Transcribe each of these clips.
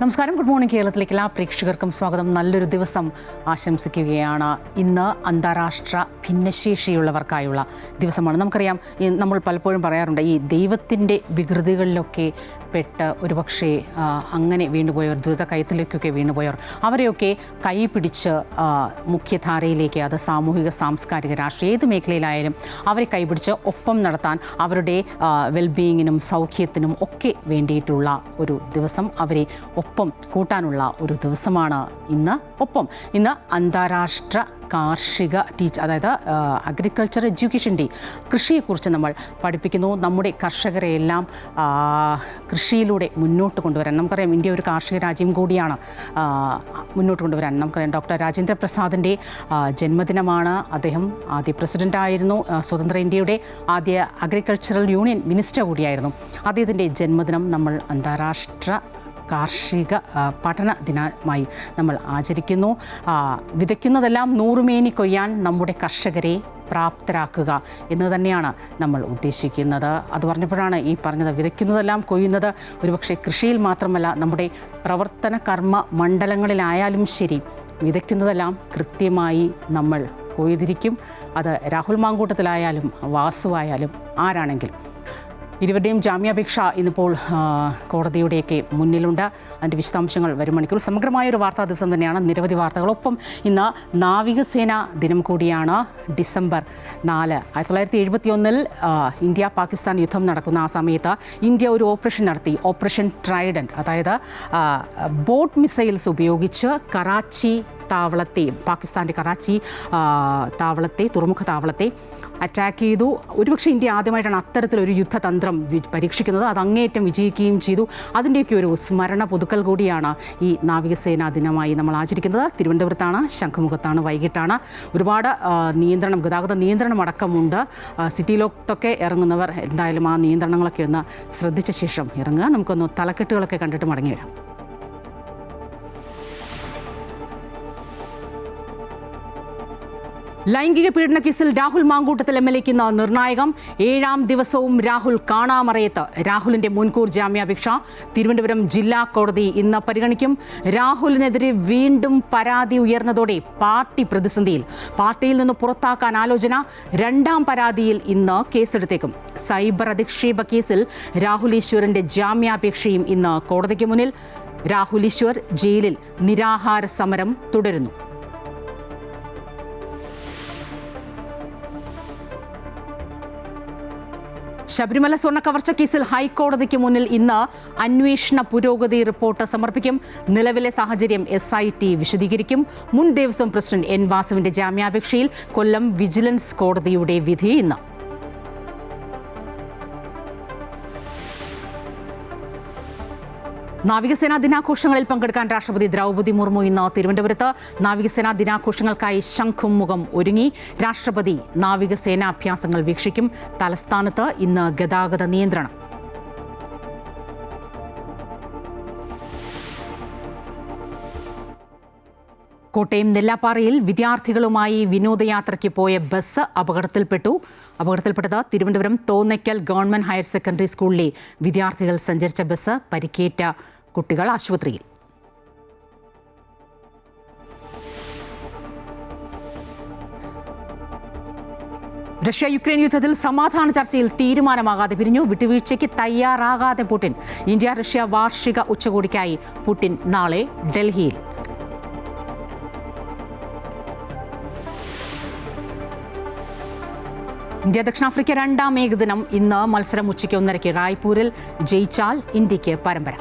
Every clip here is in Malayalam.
നമസ്കാരം, ഗുഡ് മോർണിംഗ്. കേരളത്തിലേക്ക് എല്ലാ പ്രേക്ഷകർക്കും സ്വാഗതം. നല്ലൊരു ദിവസം ആശംസിക്കുകയാണ്. ഇന്ന് അന്താരാഷ്ട്ര ഭിന്നശേഷിയുള്ളവർക്കായുള്ള ദിവസമാണ്. നമുക്കറിയാം, നമ്മൾ പലപ്പോഴും പറയാറുണ്ട്, ഈ ദൈവത്തിൻ്റെ വികൃതികളിലൊക്കെ പെട്ട് ഒരുപക്ഷെ അങ്ങനെ വീണുപോയവർ, ദ്രുതകയത്തിലേക്കൊക്കെ വീണുപോയവർ, അവരെയൊക്കെ കൈപിടിച്ച് മുഖ്യധാരയിലേക്ക്, അത് സാമൂഹിക, സാംസ്കാരിക, രാഷ്ട്രീയ ഏത് മേഖലയിലായാലും അവരെ കൈപിടിച്ച് ഒപ്പം നടത്താൻ, അവരുടെ വെൽബീയിങ്ങിനും സൗഖ്യത്തിനും ഒക്കെ വേണ്ടിയിട്ടുള്ള ഒരു ദിവസം, അവരെ ഒപ്പം കൂട്ടാനുള്ള ഒരു ദിവസമാണ് ഇന്ന്. ഒപ്പം ഇന്ന് അന്താരാഷ്ട്ര കാർഷിക അതായത് അഗ്രികൾച്ചർ എഡ്യൂക്കേഷൻ ഡേ. കൃഷിയെക്കുറിച്ച് നമ്മൾ പഠിപ്പിക്കുന്നു. നമ്മുടെ കർഷകരെയെല്ലാം കൃഷിയിലൂടെ മുന്നോട്ട് കൊണ്ടുവരാൻ, നമുക്കറിയാം ഇന്ത്യ ഒരു കാർഷിക രാജ്യം കൂടിയാണ്, മുന്നോട്ട് കൊണ്ടുവരാൻ നമുക്കറിയാം. ഡോക്ടർ രാജേന്ദ്ര പ്രസാദിൻ്റെ ജന്മദിനമാണ്. അദ്ദേഹം ആദ്യ പ്രസിഡൻ്റായിരുന്നു, സ്വതന്ത്ര ഇന്ത്യയുടെ ആദ്യ അഗ്രികൾച്ചറൽ യൂണിയൻ മിനിസ്റ്റർ കൂടിയായിരുന്നു. അദ്ദേഹത്തിൻ്റെ ജന്മദിനം നമ്മൾ അന്താരാഷ്ട്ര കാർഷിക പഠന ദിനമായി നമ്മൾ ആചരിക്കുന്നു. വിതയ്ക്കുന്നതെല്ലാം നൂറുമേനി കൊയ്യാൻ നമ്മുടെ കർഷകരെ പ്രാപ്തരാക്കുക എന്ന് തന്നെയാണ് നമ്മൾ ഉദ്ദേശിക്കുന്നത്. അത് പറഞ്ഞപ്പോഴാണ് ഈ പറഞ്ഞത്, വിതയ്ക്കുന്നതെല്ലാം കൊയ്യുന്നത് ഒരുപക്ഷെ കൃഷിയിൽ മാത്രമല്ല, നമ്മുടെ പ്രവർത്തന കർമ്മ മണ്ഡലങ്ങളിലായാലും ശരി, വിതയ്ക്കുന്നതെല്ലാം കൃത്യമായി നമ്മൾ കൊയ്തിരിക്കും. അത് രാഹുൽ മാങ്കൂട്ടത്തിലായാലും വാസുവായാലും ആരാണെങ്കിലും. ഇരുവരുടെയും ജാമ്യാപേക്ഷ ഇന്നിപ്പോൾ കോടതിയുടെയൊക്കെ മുന്നിലുണ്ട്. അതിൻ്റെ വിശദാംശങ്ങൾ വരും മണിക്കൂർ. സമഗ്രമായൊരു വാർത്താ ദിവസം തന്നെയാണ്, നിരവധി വാർത്തകളൊപ്പം ഇന്ന് നാവികസേന ദിനം കൂടിയാണ്. ഡിസംബർ 4, 1971 ഇന്ത്യ പാകിസ്ഥാൻ യുദ്ധം നടക്കുന്ന ആ സമയത്ത് ഇന്ത്യ ഒരു ഓപ്പറേഷൻ നടത്തി, ഓപ്പറേഷൻ ട്രൈഡൻറ്റ്. അതായത് ബോട്ട് മിസൈൽസ് ഉപയോഗിച്ച് കറാച്ചി താവളത്തെ, പാകിസ്ഥാൻ്റെ കറാച്ചി താവളത്തെ, തുറമുഖ താവളത്തെ അറ്റാക്ക് ചെയ്തു. ഒരുപക്ഷെ ഇന്ത്യ ആദ്യമായിട്ടാണ് അത്തരത്തിലൊരു യുദ്ധതന്ത്രം പരീക്ഷിക്കുന്നത്. അത് അങ്ങേയറ്റം വിജയിക്കുകയും ചെയ്തു. അതിൻ്റെയൊക്കെ ഒരു സ്മരണ പുതുക്കൽ കൂടിയാണ് ഈ നാവികസേനാ ദിനമായി നമ്മൾ ആചരിക്കുന്നത്. തിരുവനന്തപുരത്താണ്, ശംഖുമുഖത്താണ്, വൈകിട്ടാണ്. ഒരുപാട് നിയന്ത്രണം, ഗതാഗത നിയന്ത്രണം അടക്കമുണ്ട്. സിറ്റിയിലോട്ടൊക്കെ ഇറങ്ങുന്നവർ എന്തായാലും ആ നിയന്ത്രണങ്ങളൊക്കെ ഒന്ന് ശ്രദ്ധിച്ച ശേഷം ഇറങ്ങുക. നമുക്കൊന്ന് തലക്കെട്ടുകളൊക്കെ കണ്ടിട്ട് മടങ്ങി വരാം. ലൈംഗിക പീഡന കേസിൽ രാഹുൽ മാങ്കൂട്ടത്തിൽ MLAക്ക് ഇന്ന് നിർണായകം. 7ാം ദിവസവും രാഹുൽ കാണാമറയത്ത്. രാഹുലിന്റെ മുൻകൂർ ജാമ്യാപേക്ഷ തിരുവനന്തപുരം ജില്ലാ കോടതി ഇന്ന് പരിഗണിക്കും. രാഹുലിനെതിരെ വീണ്ടും പരാതി ഉയർന്നതോടെ പാർട്ടി പ്രതിസന്ധിയിൽ. പാർട്ടിയിൽ നിന്ന് പുറത്താക്കാൻ ആലോചന. 2ാം പരാതിയിൽ ഇന്ന് കേസെടുത്തേക്കും. സൈബർ അധിക്ഷേപ കേസിൽ രാഹുൽ ഈശ്വറിന്റെ ജാമ്യാപേക്ഷയും ഇന്ന് കോടതിക്ക് മുന്നിൽ. രാഹുൽ ഈശ്വർ ജയിലിൽ നിരാഹാര സമരം തുടരുന്നു. ശബരിമല സ്വർണ്ണ കവർച്ച കേസിൽ ഹൈക്കോടതിക്ക് മുന്നിൽ ഇന്ന് അന്വേഷണ പുരോഗതി റിപ്പോർട്ട് സമർപ്പിക്കും. നിലവിലെ സാഹചര്യം SIT വിശദീകരിക്കും. മുൻ ദേവസ്വം പ്രസിഡന്റ് N. വാസുവിന്റെ ജാമ്യാപേക്ഷയിൽ കൊല്ലം വിജിലൻസ് കോടതിയുടെ വിധി ഇന്ന്. നാവികസേനാ ദിനാഘോഷങ്ങളിൽ പങ്കെടുക്കാൻ രാഷ്ട്രപതി ദ്രൗപദി മുർമു ഇന്ന് തിരുവനന്തപുരത്ത്. നാവികസേനാ ദിനാഘോഷങ്ങൾക്കായി ശംഖുമുഖം ഒരുങ്ങി. രാഷ്ട്രപതി നാവികസേനാഭ്യാസങ്ങൾ വീക്ഷിക്കും. തലസ്ഥാനത്ത് ഇന്ന് ഗതാഗത നിയന്ത്രണം. കോട്ടയം നെല്ലാപ്പാറയിൽ വിദ്യാർത്ഥികളുമായി വിനോദയാത്രയ്ക്ക് പോയ ബസ് അപകടത്തിൽപ്പെട്ടത് Thiruvananthapuram Thonnakkal government higher secondary സ്കൂളിലെ വിദ്യാർത്ഥികൾ സഞ്ചരിച്ച ബസ്. പരിക്കേറ്റ കുട്ടികൾ ആശുപത്രിയിൽ. റഷ്യ യുക്രൈൻ യുദ്ധത്തിൽ സമാധാന ചർച്ചയിൽ തീരുമാനമാകാതെ പിരിഞ്ഞു. വിട്ടുവീഴ്ചയ്ക്ക് തയ്യാറാകാതെ പുടിൻ. ഇന്ത്യ റഷ്യ വാർഷിക ഉച്ചകോടിക്കായി പുടിൻ നാളെ ഡൽഹിയിൽ. ഇന്ത്യ ദക്ഷിണാഫ്രിക്ക 2ാം ഏകദിനം ഇന്ന്. മത്സരം ഉച്ചയ്ക്ക് 1:30. റായ്പൂരിൽ ജയിച്ചാൽ ഇന്ത്യക്ക് പരമ്പര.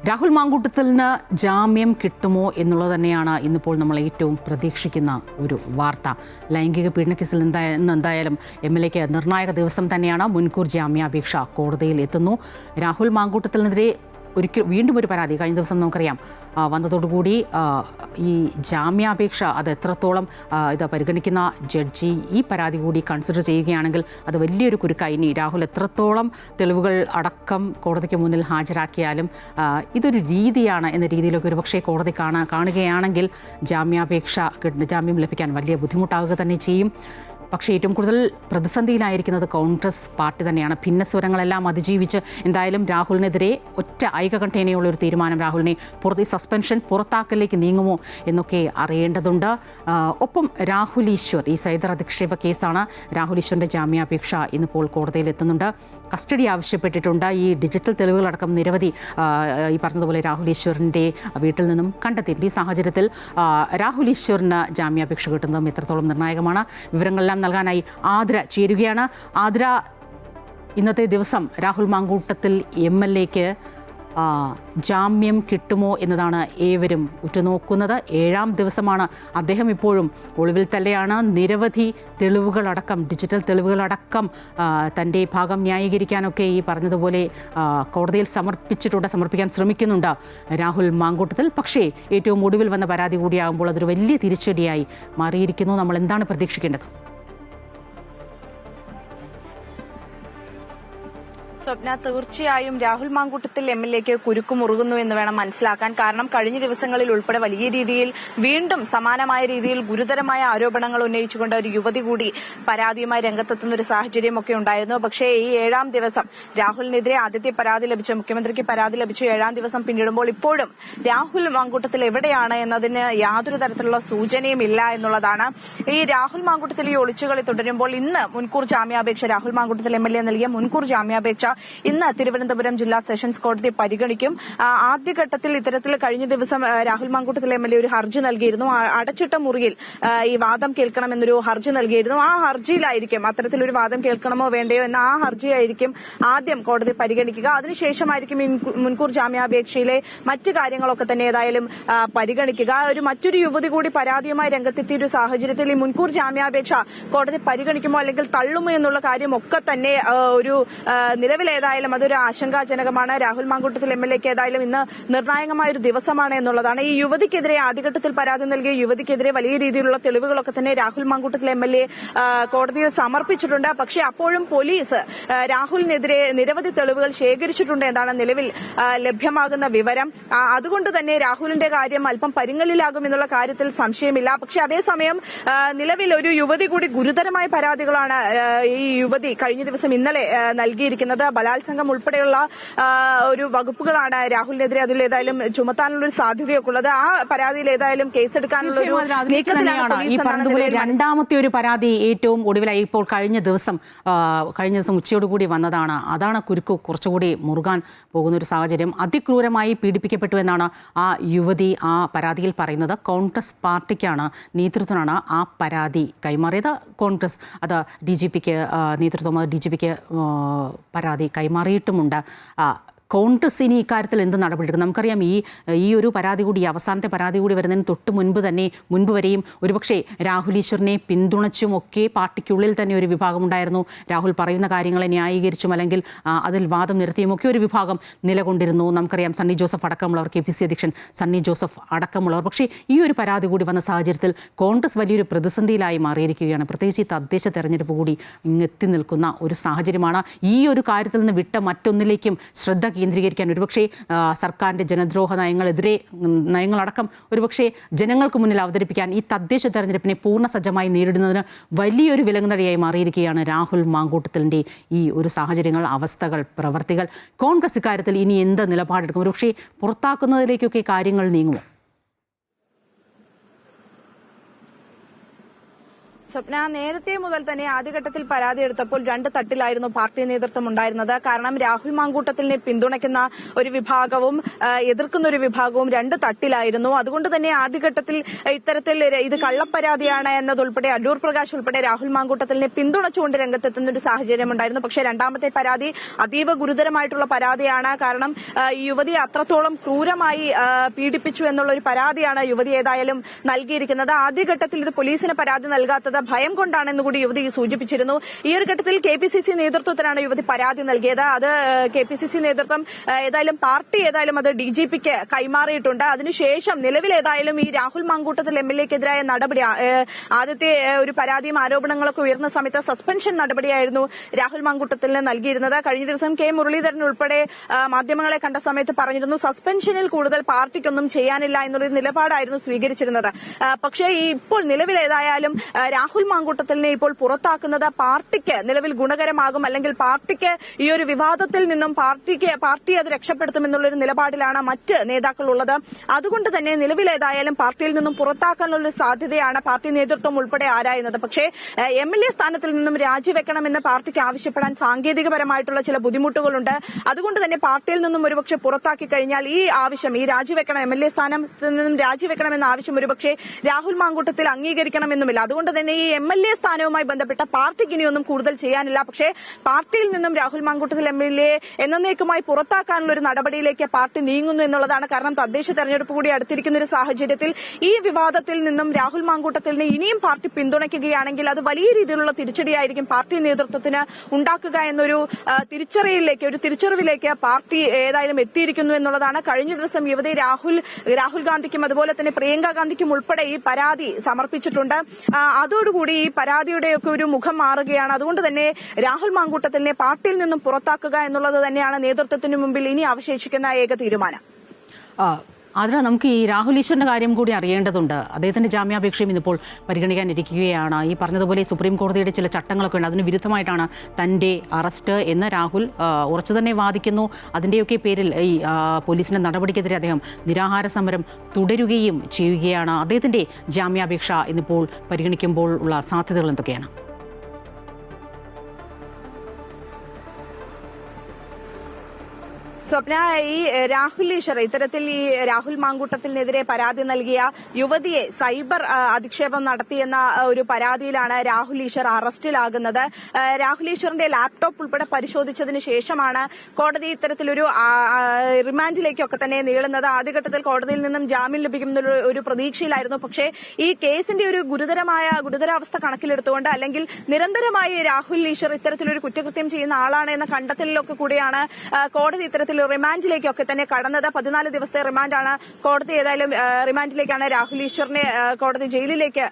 രാഹുൽ മാങ്കൂട്ടത്തിന് ജാമ്യം കിട്ടുമോ എന്നുള്ളത് തന്നെയാണ് ഇന്നിപ്പോൾ നമ്മൾ ഏറ്റവും പ്രതീക്ഷിക്കുന്ന ഒരു വാർത്ത. ലൈംഗിക പീഡന കേസിൽ എന്തായാലും MLAക്ക് നിർണായക ദിവസം തന്നെയാണ്. മുൻകൂർ ജാമ്യാപേക്ഷ കോടതിയിൽ എത്തുന്നു. രാഹുൽ മാങ്കൂട്ടത്തിനെതിരെ വീണ്ടും ഒരു പരാതി കഴിഞ്ഞ ദിവസം നമുക്കറിയാം വന്നതോടുകൂടി ഈ ജാമ്യാപേക്ഷ അത് എത്രത്തോളം ഇത് പരിഗണിക്കുന്ന ജഡ്ജി ഈ പരാതി കൂടി കൺസിഡർ ചെയ്യുകയാണെങ്കിൽ അത് വലിയൊരു കുരുക്കായി. ഇനി രാഹുൽ എത്രത്തോളം തെളിവുകൾ അടക്കം കോടതിക്ക് മുന്നിൽ ഹാജരാക്കിയാലും ഇതൊരു രീതിയാണ് എന്ന രീതിയിലൊക്കെ ഒരു പക്ഷേ കോടതി കാണുകയാണെങ്കിൽ ജാമ്യം ലഭിക്കാൻ വലിയ ബുദ്ധിമുട്ടാകുക തന്നെ ചെയ്യും. പക്ഷേ ഏറ്റവും കൂടുതൽ പ്രതിസന്ധിയിലായിരിക്കുന്നത് കോൺഗ്രസ് പാർട്ടി തന്നെയാണ്. ഭിന്നസ്വരങ്ങളെല്ലാം അതിജീവിച്ച് എന്തായാലും രാഹുലിനെതിരെ ഒറ്റ ഐകകണ്ഠേനയുള്ള ഒരു തീരുമാനം, രാഹുലിനെ ഈ സസ്പെൻഷൻ പുറത്താക്കലിലേക്ക് നീങ്ങുമോ എന്നൊക്കെ അറിയേണ്ടതുണ്ട്. ഒപ്പം രാഹുൽ ഈശ്വർ, ഈ സൈബർ അധിക്ഷേപ കേസാണ്. രാഹുൽ ഈശ്വറിൻ്റെ ജാമ്യാപേക്ഷ ഇന്നിപ്പോൾ കോടതിയിൽ എത്തുന്നുണ്ട്. കസ്റ്റഡി ആവശ്യപ്പെട്ടിട്ടുണ്ട്. ഈ ഡിജിറ്റൽ തെളിവുകളടക്കം നിരവധി ഈ പറഞ്ഞതുപോലെ രാഹുൽ ഈശ്വറിൻ്റെ വീട്ടിൽ നിന്നും കണ്ടെത്തിയിട്ടുണ്ട്. ഈ സാഹചര്യത്തിൽ രാഹുൽ ഈശ്വറിന് ജാമ്യാപേക്ഷ കിട്ടുന്നതും എത്രത്തോളം നിർണായകമാണ്. വിവരങ്ങളെല്ലാം നൽകാനായി ആതിര ചേരുകയാണ്. ആതിര, ഇന്നത്തെ ദിവസം രാഹുൽ മാങ്കൂട്ടത്തിൽ MLAക്ക് ജാമ്യം കിട്ടുമോ എന്നതാണ് ഏവരും ഉറ്റുനോക്കുന്നത്. 7ാം ദിവസമാണ്. അദ്ദേഹം ഇപ്പോഴും ഒളിവിൽ തന്നെയാണ്. നിരവധി തെളിവുകളടക്കം, ഡിജിറ്റൽ തെളിവുകളടക്കം തൻ്റെ ഭാഗം ന്യായീകരിക്കാനൊക്കെ ഈ പറഞ്ഞതുപോലെ കോടതിയിൽ സമർപ്പിക്കാൻ ശ്രമിക്കുന്നുണ്ട് രാഹുൽ മാങ്കൂട്ടത്തിൽ. പക്ഷേ ഏറ്റവും ഒടുവിൽ വന്ന പരാതി കൂടിയാകുമ്പോൾ അതൊരു വലിയ തിരിച്ചടിയായി മാറിയിരിക്കുന്നു. നമ്മൾ എന്താണ് പ്രതീക്ഷിക്കേണ്ടത്? സ്വപ്ന, തീർച്ചയായും രാഹുൽ മാങ്കൂട്ടത്തിൽ MLAക്ക് കുരുക്കുമുറുകുന്നു എന്ന് വേണം മനസ്സിലാക്കാൻ. കാരണം കഴിഞ്ഞ ദിവസങ്ങളിൽ ഉൾപ്പെടെ വലിയ രീതിയിൽ വീണ്ടും സമാനമായ രീതിയിൽ ഗുരുതരമായ ആരോപണങ്ങൾ ഉന്നയിച്ചുകൊണ്ട് ഒരു യുവതി കൂടി പരാതിയുമായി രംഗത്തെത്തുന്ന ഒരു സാഹചര്യമൊക്കെ ഉണ്ടായിരുന്നു. പക്ഷേ ഈ 7ാം ദിവസം രാഹുലിനെതിരെ ആദ്യത്തെ പരാതി ലഭിച്ചു, മുഖ്യമന്ത്രിക്ക് പരാതി ലഭിച്ചു. 7ാം ദിവസം പിന്നിടുമ്പോൾ ഇപ്പോഴും രാഹുൽ മാങ്കൂട്ടത്തിൽ എവിടെയാണ് എന്നതിന് യാതൊരു തരത്തിലുള്ള സൂചനയും ഇല്ല എന്നുള്ളതാണ്. ഈ രാഹുൽ മാങ്കൂട്ടത്തിൽ ഈ ഒളിച്ചുകളി തുടരുമ്പോൾ ഇന്ന് മുൻകൂർ ജാമ്യാപേക്ഷ, രാഹുൽ മാങ്കൂട്ടത്തിൽ MLA നൽകിയ മുൻകൂർ ജാമ്യാപേക്ഷ ഇന്ന് തിരുവനന്തപുരം ജില്ലാ സെഷൻസ് കോടതി പരിഗണിക്കും. ആദ്യഘട്ടത്തിൽ ഇത്തരത്തിൽ കഴിഞ്ഞ ദിവസം രാഹുൽ മാങ്കൂട്ടത്തിൽ MLA ഒരു ഹർജി നൽകിയിരുന്നു. അടച്ചിട്ട മുറിയിൽ ഈ വാദം കേൾക്കണമെന്നൊരു ഹർജി നൽകിയിരുന്നു. ആ ഹർജിയിലായിരിക്കും അത്തരത്തിലൊരു വാദം കേൾക്കണമോ വേണ്ടയോ എന്ന ആ ഹർജിയായിരിക്കും ആദ്യം കോടതി പരിഗണിക്കുക. അതിനുശേഷമായിരിക്കും മുൻകൂർ ജാമ്യാപേക്ഷയിലെ മറ്റു കാര്യങ്ങളൊക്കെ തന്നെ ഏതായാലും പരിഗണിക്കുക. മറ്റൊരു യുവതി കൂടി പരാതിയുമായി രംഗത്തെത്തിയ ഒരു സാഹചര്യത്തിൽ ഈ മുൻകൂർ ജാമ്യാപേക്ഷ കോടതി പരിഗണിക്കുമോ അല്ലെങ്കിൽ തള്ളുമോ എന്നുള്ള കാര്യമൊക്കെ തന്നെ ഒരു നിലവിൽ ഏതായാലും അതൊരു ആശങ്കാജനകമാണ്. രാഹുൽ മാങ്കൂട്ടത്തിൽ MLAക്ക് ഏതായാലും ഇന്ന് നിർണായകമായ ഒരു ദിവസമാണ് എന്നുള്ളതാണ്. ഈ യുവതിക്കെതിരെ ആദ്യഘട്ടത്തിൽ പരാതി നൽകിയ യുവതിക്കെതിരെ വലിയ രീതിയിലുള്ള തെളിവുകളൊക്കെ തന്നെ രാഹുൽ മാങ്കൂട്ടത്തിൽ MLA കോടതിയിൽ സമർപ്പിച്ചിട്ടുണ്ട്. പക്ഷേ അപ്പോഴും പോലീസ് രാഹുലിനെതിരെ നിരവധി തെളിവുകൾ ശേഖരിച്ചിട്ടുണ്ട് എന്നാണ് നിലവിൽ ലഭ്യമാകുന്ന വിവരം. അതുകൊണ്ട് തന്നെ രാഹുലിന്റെ കാര്യം അല്പം പരിങ്ങലിലാകും എന്നുള്ള കാര്യത്തിൽ സംശയമില്ല. പക്ഷേ അതേസമയം നിലവിൽ ഒരു യുവതി കൂടി ഗുരുതരമായ പരാതികളാണ് ഈ യുവതി കഴിഞ്ഞ ദിവസം ഇന്നലെ നൽകിയിരിക്കുന്നത്. ബലാത്സംഗം ഉൾപ്പെടെയുള്ള ഒരു വകുപ്പുകളാണ് രാഹുലിനെതിരെ അതിൽ ഏതായാലും ചുമത്താനുള്ള ഒരു സാധ്യതയൊക്കെ ഉള്ളത്. ആ പരാതിയിൽ ഏതായാലും കേസെടുക്കാനുള്ള ഈ പറഞ്ഞതുപോലെ രണ്ടാമത്തെ ഒരു പരാതി ഏറ്റവും ഒടുവിലായി ഇപ്പോൾ കഴിഞ്ഞ ദിവസം ഉച്ചയോടുകൂടി വന്നതാണ്. അതാണ് കുരുക്ക് കുറച്ചുകൂടി മുറുകാൻ പോകുന്ന ഒരു സാഹചര്യം. അതിക്രൂരമായി പീഡിപ്പിക്കപ്പെട്ടു എന്നാണ് ആ യുവതി ആ പരാതിയിൽ പറയുന്നത്. കോൺഗ്രസ് പാർട്ടിക്കാണ്, നേതൃത്വത്തിനാണ് ആ പരാതി കൈമാറിയത്. കോൺഗ്രസ് അത് DGPക്ക് നേതൃത്വം DGPക്ക് പരാതി കൈമാറിയിട്ടുമുണ്ട്. കോൺഗ്രസ് ഇനി ഇക്കാര്യത്തിൽ എന്ത് നടപടിയെടുക്കും? നമുക്കറിയാം ഈ ഒരു പരാതി കൂടി, അവസാനത്തെ പരാതി കൂടി വരുന്നതിന് തൊട്ട് മുൻപ് വരെയും ഒരുപക്ഷെ രാഹുൽ ഈശ്വറിനെ പിന്തുണച്ചുമൊക്കെ പാർട്ടിക്കുള്ളിൽ തന്നെ ഒരു വിഭാഗമുണ്ടായിരുന്നു. രാഹുൽ പറയുന്ന കാര്യങ്ങളെ ന്യായീകരിച്ചും അല്ലെങ്കിൽ അതിൽ വാദം നിർത്തിയുമൊക്കെ ഒരു വിഭാഗം നിലകൊണ്ടിരുന്നു. നമുക്കറിയാം സണ്ണി ജോസഫ് അടക്കമുള്ളവർ, KPC അധ്യക്ഷൻ സണ്ണി ജോസഫ് അടക്കമുള്ളവർ. പക്ഷേ ഈ ഒരു പരാതി കൂടി വന്ന സാഹചര്യത്തിൽ കോൺഗ്രസ് വലിയൊരു പ്രതിസന്ധിയിലായി മാറിയിരിക്കുകയാണ്. പ്രത്യേകിച്ച് ഈ തദ്ദേശ തെരഞ്ഞെടുപ്പ് കൂടി ഇങ്ങെത്തി നിൽക്കുന്ന ഒരു സാഹചര്യമാണ്. ഈ ഒരു കാര്യത്തിൽ നിന്ന് വിട്ട മറ്റൊന്നിലേക്കും ശ്രദ്ധ കേന്ദ്രീകരിക്കാൻ ഒരുപക്ഷെ സർക്കാരിൻ്റെ ജനദ്രോഹ നയങ്ങളടക്കം ഒരുപക്ഷെ ജനങ്ങൾക്ക് മുന്നിൽ അവതരിപ്പിക്കാൻ ഈ തദ്ദേശ തെരഞ്ഞെടുപ്പിനെ പൂർണ്ണ സജ്ജമായി നേരിടുന്നതിന് വലിയൊരു വിലങ്ങുതടിയായി മാറിയിരിക്കുകയാണ് രാഹുൽ മാങ്കൂട്ടത്തിലിൻ്റെ ഈ ഒരു സാഹചര്യങ്ങൾ, അവസ്ഥകൾ, പ്രവർത്തികൾ. കോൺഗ്രസ് ഇക്കാര്യത്തിൽ ഇനി എന്ത് നിലപാടെടുക്കും? ഒരുപക്ഷെ പുറത്താക്കുന്നതിലേക്കൊക്കെ കാര്യങ്ങൾ നീങ്ങുമോ? സ്വപ്ന, നേരത്തെ മുതൽ തന്നെ ആദ്യഘട്ടത്തിൽ പരാതി എടുത്തപ്പോൾ 2 തട്ടിലായിരുന്നു പാർട്ടി നേതൃത്വം ഉണ്ടായിരുന്നത്. കാരണം രാഹുൽ മാങ്കൂട്ടത്തിലിനെ പിന്തുണയ്ക്കുന്ന ഒരു വിഭാഗവും എതിർക്കുന്ന ഒരു വിഭാഗവും 2 തട്ടിലായിരുന്നു. അതുകൊണ്ട് തന്നെ ആദ്യഘട്ടത്തിൽ ഇത്തരത്തിൽ ഇത് കള്ളപ്പരാതിയാണ് എന്നതുൾപ്പെടെ അടൂർ പ്രകാശ് ഉൾപ്പെടെ രാഹുൽ മാങ്കൂട്ടത്തിലിനെ പിന്തുണച്ചുകൊണ്ട് രംഗത്തെത്തുന്ന ഒരു സാഹചര്യം ഉണ്ടായിരുന്നു. പക്ഷേ രണ്ടാമത്തെ പരാതി അതീവ ഗുരുതരമായിട്ടുള്ള പരാതിയാണ്. കാരണം ഈ യുവതിയെ അത്രത്തോളം ക്രൂരമായി പീഡിപ്പിച്ചു എന്നുള്ള ഒരു പരാതിയാണ് യുവതി ഏതായാലും നൽകിയിരിക്കുന്നത്. ആദ്യഘട്ടത്തിൽ ഇത് പോലീസിന് പരാതി നൽകാത്തത് ഭയം കൊണ്ടാണെന്ന് കൂടി യുവതി സൂചിപ്പിച്ചിരുന്നു. ഈ ഒരു ഘട്ടത്തിൽ KPCC നേതൃത്വത്തിനാണ് യുവതി പരാതി നൽകിയത്. അത് KPCC നേതൃത്വം ഏതായാലും പാർട്ടി ഏതായാലും അത് DGPക്ക് കൈമാറിയിട്ടുണ്ട്. അതിനുശേഷം നിലവിൽ ഏതായാലും ഈ രാഹുൽ മാങ്കൂട്ടത്തിൽ MLAക്കെതിരായ നടപടി, ആദ്യത്തെ ഒരു പരാതിയും ആരോപണങ്ങളൊക്കെ ഉയർന്ന സമയത്ത് സസ്പെൻഷൻ നടപടിയായിരുന്നു രാഹുൽ മാങ്കൂട്ടത്തിന് നൽകിയിരുന്നത്. കഴിഞ്ഞ ദിവസം K മുരളീധരൻ ഉൾപ്പെടെ മാധ്യമങ്ങളെ കണ്ട സമയത്ത് പറഞ്ഞിരുന്നു സസ്പെൻഷനിൽ കൂടുതൽ പാർട്ടിക്കൊന്നും ചെയ്യാനില്ല എന്നൊരു നിലപാടായിരുന്നു സ്വീകരിച്ചിരുന്നത്. പക്ഷേ ഇപ്പോൾ നിലവിൽ ഏതായാലും രാഹുൽ മാങ്കൂട്ടത്തിലിനെ ഇപ്പോൾ പുറത്താക്കുന്നത് പാർട്ടിക്ക് നിലവിൽ ഗുണകരമാകും, അല്ലെങ്കിൽ പാർട്ടിക്ക് ഈ ഒരു വിവാദത്തിൽ നിന്നും പാർട്ടി അത് രക്ഷപ്പെടുത്തുമെന്നുള്ളൊരു നിലപാടിലാണ് മറ്റ് നേതാക്കൾ ഉള്ളത്. അതുകൊണ്ട് തന്നെ നിലവിൽ ഏതായാലും പാർട്ടിയിൽ നിന്നും പുറത്താക്കാനുള്ള സാധ്യതയാണ് പാർട്ടി നേതൃത്വം ഉൾപ്പെടെ ആരായുന്നത്. പക്ഷേ MLA സ്ഥാനത്തിൽ നിന്നും രാജിവെക്കണമെന്ന് പാർട്ടിക്ക് ആവശ്യപ്പെടാൻ സാങ്കേതികപരമായിട്ടുള്ള ചില ബുദ്ധിമുട്ടുകളുണ്ട്. അതുകൊണ്ട് തന്നെ പാർട്ടിയിൽ നിന്നും ഒരുപക്ഷെ പുറത്താക്കി കഴിഞ്ഞാൽ ഈ ആവശ്യം, ഈ രാജിവെക്കണം, MLA സ്ഥാനത്തിൽ നിന്നും രാജിവെക്കണമെന്ന ആവശ്യം ഒരുപക്ഷെ രാഹുൽ മാങ്കൂട്ടത്തിൽ അംഗീകരിക്കണമെന്നുമില്ല. അതുകൊണ്ട് തന്നെ ഈ MLA സ്ഥാനവുമായി ബന്ധപ്പെട്ട പാർട്ടിക്ക് ഇനിയൊന്നും കൂടുതൽ ചെയ്യാനില്ല. പക്ഷേ പാർട്ടിയിൽ നിന്നും രാഹുൽ മാങ്കൂട്ടത്തിൽ MLA എന്നേക്കുമായി പുറത്താക്കാനുള്ള ഒരു നടപടിയിലേക്ക് പാർട്ടി നീങ്ങുന്നു എന്നുള്ളതാണ്. കാരണം തദ്ദേശ തെരഞ്ഞെടുപ്പ് കൂടി അടുത്തിരിക്കുന്ന ഒരു സാഹചര്യത്തിൽ ഈ വിവാദത്തിൽ നിന്നും രാഹുൽ മാങ്കൂട്ടത്തിലിനെ ഇനിയും പാർട്ടി പിന്തുണയ്ക്കുകയാണെങ്കിൽ അത് വലിയ രീതിയിലുള്ള തിരിച്ചടിയായിരിക്കും പാർട്ടി നേതൃത്വത്തിന് ഉണ്ടാക്കുക എന്നൊരു തിരിച്ചറിവിലേക്ക് പാർട്ടി ഏതായാലും എത്തിയിരിക്കുന്നു എന്നുള്ളതാണ്. കഴിഞ്ഞ ദിവസം യുവതി രാഹുൽ ഗാന്ധിക്കും അതുപോലെ തന്നെ പ്രിയങ്ക ഗാന്ധിക്കും ഉൾപ്പെടെ ഈ പരാതി സമർപ്പിച്ചിട്ടുണ്ട്. അതോടുകൂടി ഈ പരാതിയുടെയൊക്കെ ഒരു മുഖം മാറുകയാണ്. അതുകൊണ്ട് തന്നെ രാഹുൽ മാങ്കൂട്ടത്തിലിനെ പാർട്ടിയിൽ നിന്നും പുറത്താക്കുക എന്നുള്ളത് തന്നെയാണ് നേതൃത്വത്തിന് മുമ്പിൽ ഇനി അവശേഷിക്കുന്ന ഏക തീരുമാനം. അതിന് നമുക്ക് ഈ രാഹുൽ ഈശ്വറിൻ്റെ കാര്യം കൂടി അറിയേണ്ടതുണ്ട്. അദ്ദേഹത്തിൻ്റെ ജാമ്യാപേക്ഷയും ഇന്നിപ്പോൾ പരിഗണിക്കാനിരിക്കുകയാണ്. ഈ പറഞ്ഞതുപോലെ സുപ്രീം കോടതിയുടെ ചില ചട്ടങ്ങളൊക്കെ ഉണ്ട്, അതിന് വിരുദ്ധമായിട്ടാണ് തൻ്റെ അറസ്റ്റ് എന്ന് രാഹുൽ ഉറച്ചു തന്നെ വാദിക്കുന്നു. അതിൻ്റെയൊക്കെ പേരിൽ ഈ പോലീസിൻ്റെ നടപടിക്കെതിരെ അദ്ദേഹം നിരാഹാര സമരം തുടരുകയും ചെയ്യുകയാണ്. അദ്ദേഹത്തിൻ്റെ ജാമ്യാപേക്ഷ ഇന്നിപ്പോൾ പരിഗണിക്കുമ്പോൾ ഉള്ള സാധ്യതകൾ എന്തൊക്കെയാണ്? സ്വപ്ന, ഈ രാഹുൽ ഈശ്വർ ഇത്തരത്തിൽ ഈ രാഹുൽ മാങ്കൂട്ടത്തിനെതിരെ പരാതി നൽകിയ യുവതിയെ സൈബർ അധിക്ഷേപം നടത്തിയെന്ന ഒരു പരാതിയിലാണ് രാഹുൽ ഈശ്വർ അറസ്റ്റിലാകുന്നത്. രാഹുൽ ഈശ്വറിന്റെ ലാപ്ടോപ്പ് ഉൾപ്പെടെ പരിശോധിച്ചതിന് ശേഷമാണ് കോടതി ഇത്തരത്തിലൊരു റിമാൻഡിലേക്കൊക്കെ തന്നെ നീളുന്നത്. ആദ്യഘട്ടത്തിൽ കോടതിയിൽ നിന്നും ജാമ്യം ലഭിക്കുന്ന ഒരു പ്രതീക്ഷയിലായിരുന്നു. പക്ഷേ ഈ കേസിന്റെ ഒരു ഗുരുതരാവസ്ഥ കണക്കിലെടുത്തുകൊണ്ട്, അല്ലെങ്കിൽ നിരന്തരമായി രാഹുൽ ഈശ്വർ ഇത്തരത്തിലൊരു കുറ്റകൃത്യം ചെയ്യുന്ന ആളാണ് എന്ന കണ്ടെത്തലിലൊക്കെ കൂടിയാണ് കോടതി ഇത്തരത്തിൽ റിമാൻഡിലേക്കൊക്കെ തന്നെ കടന്നത്. 14 ദിവസത്തെ റിമാൻഡാണ് കോടതി. ഏതായാലും റിമാൻഡിലേക്കാണ് രാഹുൽ ഈശ്വറിനെ കോടതി ജയിലിലേക്ക്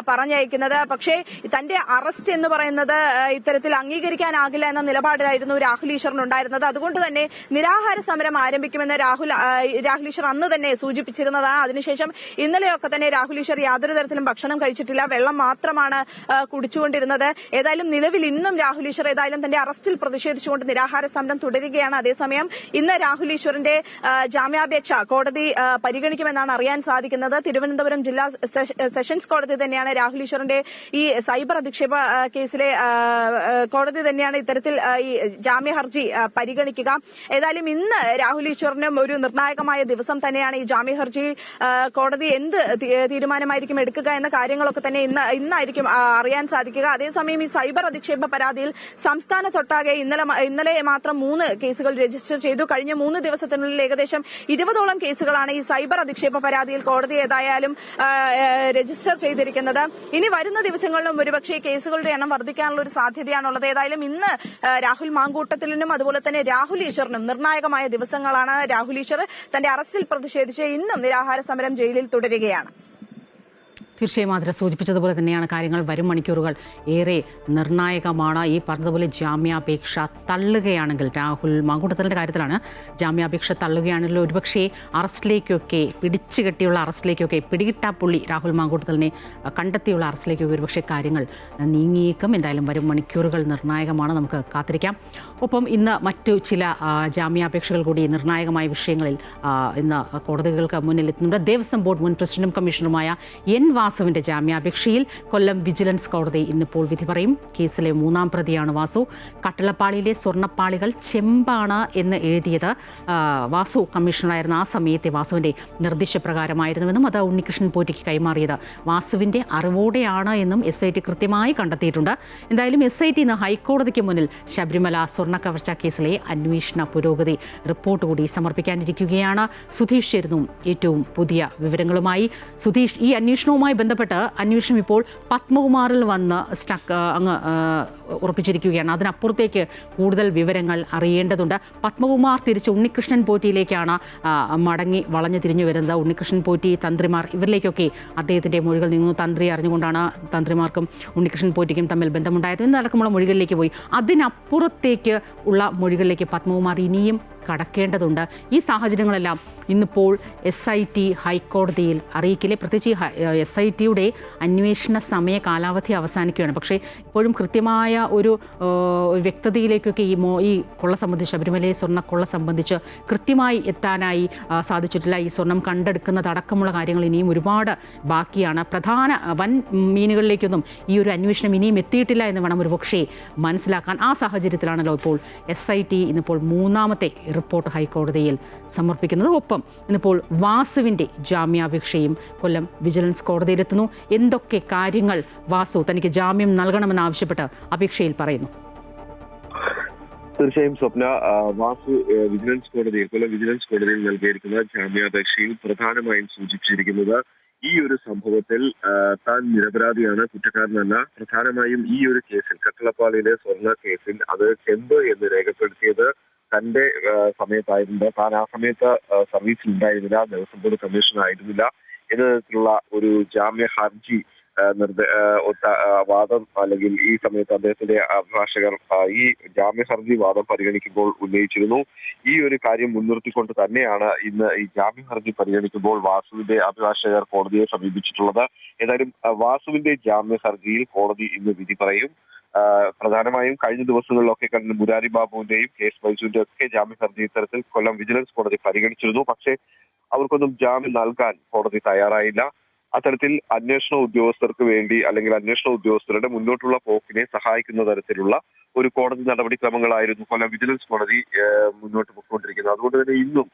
പറഞ്ഞയക്കുന്നത്. പക്ഷേ തന്റെ അറസ്റ്റ് എന്ന് പറയുന്നത് ഇത്തരത്തിൽ അംഗീകരിക്കാനാകില്ല എന്ന നിലപാടിലായിരുന്നു രാഹുൽ ഈശ്വറിനുണ്ടായിരുന്നത്. അതുകൊണ്ട് തന്നെ നിരാഹാര സമരം ആരംഭിക്കുമെന്ന് രാഹുൽ ഈശ്വർ അന്ന് തന്നെ സൂചിപ്പിച്ചിരുന്നതാണ്. അതിനുശേഷം ഇന്നലെയൊക്കെ തന്നെ രാഹുൽ ഈശ്വർ യാതൊരു തരത്തിലും ഭക്ഷണം കഴിച്ചിട്ടില്ല, വെള്ളം മാത്രമാണ് കുടിച്ചുകൊണ്ടിരുന്നത്. ഏതായാലും നിലവിൽ ഇന്നും രാഹുൽ ഈശ്വർ ഏതായാലും തന്റെ അറസ്റ്റിൽ പ്രതിഷേധിച്ചുകൊണ്ട് നിരാഹാര സമരം തുടരുകയാണ്. അതേസമയം ഇന്ന് രാഹുൽ ഈശ്വറിന്റെ ജാമ്യാപേക്ഷ കോടതി പരിഗണിക്കുമെന്നാണ് അറിയാൻ സാധിക്കുന്നത്. തിരുവനന്തപുരം ജില്ലാ സെഷൻസ് കോടതി തന്നെയാണ് രാഹുൽ ഈശ്വറിന്റെ ഈ സൈബർ അധിക്ഷേപ കേസിലെ കോടതി തന്നെയാണ് ഇത്തരത്തിൽ ഈ ജാമ്യ ഹർജി പരിഗണിക്കുക. ഏതായാലും ഇന്ന് രാഹുൽ ഈശ്വറിനും ഒരു നിർണായകമായ ദിവസം തന്നെയാണ്. ഈ ജാമ്യ ഹർജി കോടതി എന്ത് തീരുമാനമായിരിക്കും എടുക്കുക എന്ന കാര്യങ്ങളൊക്കെ തന്നെ ഇന്നായിരിക്കും അറിയാൻ സാധിക്കുക. അതേസമയം ഈ സൈബർ അധിക്ഷേപ പരാതിയിൽ സംസ്ഥാനത്തൊട്ടാകെ ഇന്നലെ മാത്രം 3 കേസുകൾ രജിസ്റ്റർ ചെയ്തു. കഴിഞ്ഞ 3 ദിവസത്തിനുള്ളിൽ ഏകദേശം 20ഓളം കേസുകളാണ് ഈ സൈബർ അധിക്ഷേപ പരാതിയിൽ കോടതി ഏതായാലും രജിസ്റ്റർ ചെയ്തിരിക്കുന്നത്. ഇനി വരുന്ന ദിവസങ്ങളിലും ഒരുപക്ഷെ കേസുകളുടെ എണ്ണം വർദ്ധിക്കാനുള്ള ഒരു സാധ്യതയാണുള്ളത്. ഏതായാലും ഇന്ന് രാഹുൽ മാങ്കൂട്ടത്തിലിനും അതുപോലെ തന്നെ രാഹുൽ ഈശ്വറിനും നിർണായകമായ ദിവസങ്ങളാണ്. രാഹുൽ ഈശ്വർ തന്റെ അറസ്റ്റിൽ പ്രതിഷേധിച്ച് ഇന്നും നിരാഹാര സമരം ജയിലിൽ തുടരുകയാണ്. തീർച്ചയായും അതിൽ സൂചിപ്പിച്ചതുപോലെ തന്നെയാണ് കാര്യങ്ങൾ. വരും മണിക്കൂറുകൾ ഏറെ നിർണായകമാണ്. ഈ പറഞ്ഞതുപോലെ ജാമ്യാപേക്ഷ തള്ളുകയാണെങ്കിൽ, രാഹുൽ മാങ്കൂട്ടത്തിലിൻ്റെ കാര്യത്തിലാണ്, ജാമ്യാപേക്ഷ തള്ളുകയാണെങ്കിൽ ഒരുപക്ഷേ അറസ്റ്റിലേക്കൊക്കെ, പിടിച്ചു കെട്ടിയുള്ള അറസ്റ്റിലേക്കൊക്കെ, പിടികിട്ടാപ്പുള്ളി രാഹുൽ മാങ്കൂട്ടത്തിലിനെ കണ്ടെത്തിയുള്ള അറസ്റ്റിലേക്കൊക്കെ ഒരുപക്ഷെ കാര്യങ്ങൾ നീങ്ങിയേക്കും. എന്തായാലും വരും മണിക്കൂറുകൾ നിർണായകമാണ്, നമുക്ക് കാത്തിരിക്കാം. ഒപ്പം ഇന്ന് മറ്റു ചില ജാമ്യാപേക്ഷകൾ കൂടി നിർണായകമായ വിഷയങ്ങളിൽ ഇന്ന് കോടതികൾക്ക് മുന്നിൽ എത്തുന്നുണ്ട്. ദേവസ്വം ബോർഡ് മുൻ പ്രസിഡന്റും കമ്മീഷണറുമായ എൻ വാസുവിൻ്റെ ജാമ്യാപേക്ഷയിൽ കൊല്ലം വിജിലൻസ് കോടതി ഇന്നിപ്പോൾ വിധി പറയും. കേസിലെ 3ാം പ്രതിയാണ് വാസു. കട്ടിളപ്പാളിയിലെ സ്വർണ്ണപ്പാളികൾ ചെമ്പാണ് എന്ന് എഴുതിയത് വാസു കമ്മീഷണറായിരുന്ന ആ സമയത്തെ വാസുവിൻ്റെ നിർദ്ദേശപ്രകാരമായിരുന്നുവെന്നും അത് ഉണ്ണികൃഷ്ണൻ പോറ്റിക്ക് കൈമാറിയത് വാസുവിൻ്റെ അറിവോടെയാണ് എന്നും SIT കൃത്യമായി കണ്ടെത്തിയിട്ടുണ്ട്. എന്തായാലും SIT ഇന്ന് ഹൈക്കോടതിക്ക് മുന്നിൽ ശബരിമല സ്വർണ്ണ കവർച്ചാ കേസിലെ അന്വേഷണ പുരോഗതി റിപ്പോർട്ട് കൂടി സമർപ്പിക്കാനിരിക്കുകയാണ്. സുധീഷ് ചേരുന്നു ഏറ്റവും പുതിയ വിവരങ്ങളുമായി. സുധീഷ്, ഈ അന്വേഷണവുമായി ബന്ധപ്പെട്ട് അന്വേഷണം ഇപ്പോൾ പത്മകുമാറിൽ വന്ന് അങ്ങ് ഉറപ്പിച്ചിരിക്കുകയാണ്. അതിനപ്പുറത്തേക്ക് കൂടുതൽ വിവരങ്ങൾ അറിയേണ്ടതുണ്ട്. പത്മകുമാർ തിരിച്ച് ഉണ്ണികൃഷ്ണൻ പോറ്റിയിലേക്കാണ് മടങ്ങി വളഞ്ഞു തിരിഞ്ഞു വരുന്നത്. ഉണ്ണികൃഷ്ണൻ പോറ്റി, തന്ത്രിമാർ, ഇവരിലേക്കൊക്കെ അദ്ദേഹത്തിൻ്റെ മൊഴികൾ നീങ്ങുന്നു. തന്ത്രി അറിഞ്ഞുകൊണ്ടാണ് തന്ത്രിമാർക്കും ഉണ്ണികൃഷ്ണൻ പോറ്റിക്കും തമ്മിൽ ബന്ധമുണ്ടായത് എന്നടക്കമുള്ള മൊഴികളിലേക്ക് പോയി. അതിനപ്പുറത്തേക്ക് ഉള്ള മൊഴികളിലേക്ക് പത്മകുമാർ ഇനിയും കടക്കേണ്ടതുണ്ട്. ഈ സാഹചര്യങ്ങളെല്ലാം ഇന്നിപ്പോൾ SIT ഹൈക്കോടതിയിൽ അറിയിക്കില്ലേ? പ്രത്യേകിച്ച് SITയുടെ അന്വേഷണ സമയ കാലാവധി അവസാനിക്കുകയാണ്. പക്ഷേ ഇപ്പോഴും കൃത്യമായ ഒരു വ്യക്തതയിലേക്കൊക്കെ ഈ കൊള്ള സംബന്ധിച്ച്, ശബരിമലയെ സ്വർണ്ണക്കൊള്ള സംബന്ധിച്ച് കൃത്യമായി എത്താനായി സാധിച്ചിട്ടില്ല. ഈ സ്വർണം കണ്ടെടുക്കുന്നതടക്കമുള്ള കാര്യങ്ങൾ ഇനിയും ഒരുപാട് ബാക്കിയാണ്. പ്രധാന വൻ മീനുകളിലേക്കൊന്നും ഈ ഒരു അന്വേഷണം ഇനിയും എത്തിയിട്ടില്ല എന്ന് വേണം ഒരുപക്ഷേ മനസ്സിലാക്കാൻ. ആ സാഹചര്യത്തിലാണല്ലോ ഇപ്പോൾ SIT ഇന്നിപ്പോൾ 3ാമത്തെ റിപ്പോർട്ട് ഹൈക്കോടതിയിൽ സമർപ്പിക്കുന്നത്. ഒപ്പം ഇന്നിപ്പോൾ വാസുവിൻ്റെ ജാമ്യാപേക്ഷയും കൊല്ലം വിജിലൻസ് കോടതിയിലെത്തുന്നു. എന്തൊക്കെ കാര്യങ്ങൾ വാസു തനിക്ക് ജാമ്യം നൽകണമെന്നാവശ്യപ്പെട്ട് അപേക്ഷയിൽ പറയുന്നു? തീർച്ചയായും സ്വപ്ന, വാസു കൊല്ലം വിജിലൻസ് കോടതിയിൽ നൽകിയിരിക്കുന്ന ജാമ്യാപേക്ഷയിൽ പ്രധാനമായും സൂചിപ്പിച്ചിരിക്കുന്നത് ഈ ഒരു സംഭവത്തിൽ താൻ നിരപരാധിയാണ്, കുറ്റക്കാരനല്ല. പ്രധാനമായും ഈ ഒരു കേസിൽ, കട്ടളപ്പാളിയിലെ സ്വർണ്ണ കേസിൽ അത് ചെമ്പ് എന്ന് രേഖപ്പെടുത്തിയത് തന്റെ സമയത്തായിരുന്നു. താൻ ആ സമയത്ത് സർവീസിൽ ഉണ്ടായിരുന്നില്ല, ദേവസ്വം ബോർഡ് കമ്മീഷണർ ആയിരുന്നില്ല എന്ന തരത്തിലുള്ള ഒരു ജാമ്യ ഹർജി വാദം, അല്ലെങ്കിൽ ഈ സമയത്ത് അദ്ദേഹത്തിന്റെ അഭിഭാഷകർ ഈ ജാമ്യ ഹർജി വാദം പരിഗണിക്കുമ്പോൾ ഉന്നയിച്ചിരുന്നു. ഈ ഒരു കാര്യം മുൻനിർത്തിക്കൊണ്ട് തന്നെയാണ് ഇന്ന് ഈ ജാമ്യ ഹർജി പരിഗണിക്കുമ്പോൾ വാസുവിന്റെ അഭിഭാഷകർ കോടതിയെ സമീപിച്ചിട്ടുള്ളത്. ഏതായാലും വാസുവിന്റെ ജാമ്യ ഹർജിയിൽ കോടതി ഇന്ന് വിധി പറയും. പ്രധാനമായും കഴിഞ്ഞ ദിവസങ്ങളിലൊക്കെ കണ്ട മുരാരി ബാബുവിന്റെയും കേസ് ബൈജുവിന്റെ ഒക്കെ ജാമ്യ ഹർജി ഇത്തരത്തിൽ കൊല്ലം വിജിലൻസ് കോടതി പരിഗണിച്ചിരുന്നു. പക്ഷേ അവർക്കൊന്നും ജാമ്യം നൽകാൻ കോടതി തയ്യാറായില്ല. അത്തരത്തിൽ അന്വേഷണ ഉദ്യോഗസ്ഥർക്ക് വേണ്ടി, അല്ലെങ്കിൽ അന്വേഷണ ഉദ്യോഗസ്ഥരുടെ മുന്നോട്ടുള്ള പോക്കിനെ സഹായിക്കുന്ന തരത്തിലുള്ള ഒരു കോടതി നടപടിക്രമങ്ങളായിരുന്നു കൊല്ലം വിജിലൻസ് കോടതി മുന്നോട്ട് പോയിക്കൊണ്ടിരിക്കുന്നത്. അതുകൊണ്ട് തന്നെ ഇന്നും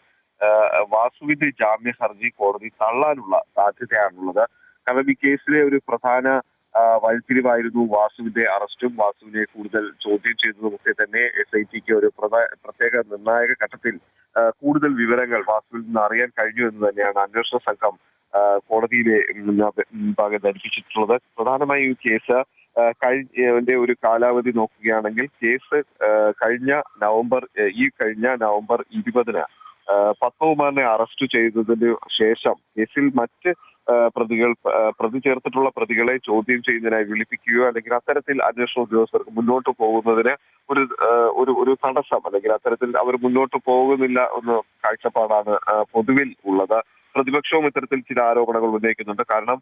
വാസുവിന്റെ ജാമ്യ ഹർജി കോടതി തള്ളാനുള്ള സാധ്യതയാണുള്ളത്. കാരണം ഈ കേസിലെ ഒരു പ്രധാന വഴിത്തിരിവായിരുന്നു വാസുവിന്റെ അറസ്റ്റും വാസുവിനെ കൂടുതൽ ചോദ്യം ചെയ്തതുമൊക്കെ തന്നെ. SITക്ക് ഒരു പ്രത്യേക നിർണായക ഘട്ടത്തിൽ കൂടുതൽ വിവരങ്ങൾ വാസുവിൽ നിന്ന് അറിയാൻ കഴിഞ്ഞു എന്ന് തന്നെയാണ് അന്വേഷണ സംഘം കോടതിയിലെ മുൻപാകെ ധരിപ്പിച്ചിട്ടുള്ളത്. പ്രധാനമായും ഈ കേസ് കഴിഞ്ഞ ഒരു കാലാവധി നോക്കുകയാണെങ്കിൽ കേസ് കഴിഞ്ഞ നവംബർ 20 പത്മകുമാറിനെ അറസ്റ്റ് ചെയ്തതിന് ശേഷം കേസിൽ മറ്റ് പ്രതി ചേർത്തിട്ടുള്ള പ്രതികളെ ചോദ്യം ചെയ്യുന്നതിനായി വിളിപ്പിക്കുകയോ അല്ലെങ്കിൽ അത്തരത്തിൽ അന്വേഷണ ഉദ്യോഗസ്ഥർക്ക് മുന്നോട്ട് പോകുന്നതിന് ഒരു തടസ്സം, അല്ലെങ്കിൽ അത്തരത്തിൽ അവർ മുന്നോട്ട് പോകുന്നില്ല എന്ന കാഴ്ചപ്പാടാണ് പൊതുവിൽ ഉള്ളത്. പ്രതിപക്ഷവും ഇത്തരത്തിൽ ചില ആരോപണങ്ങൾ ഉന്നയിക്കുന്നുണ്ട്. കാരണം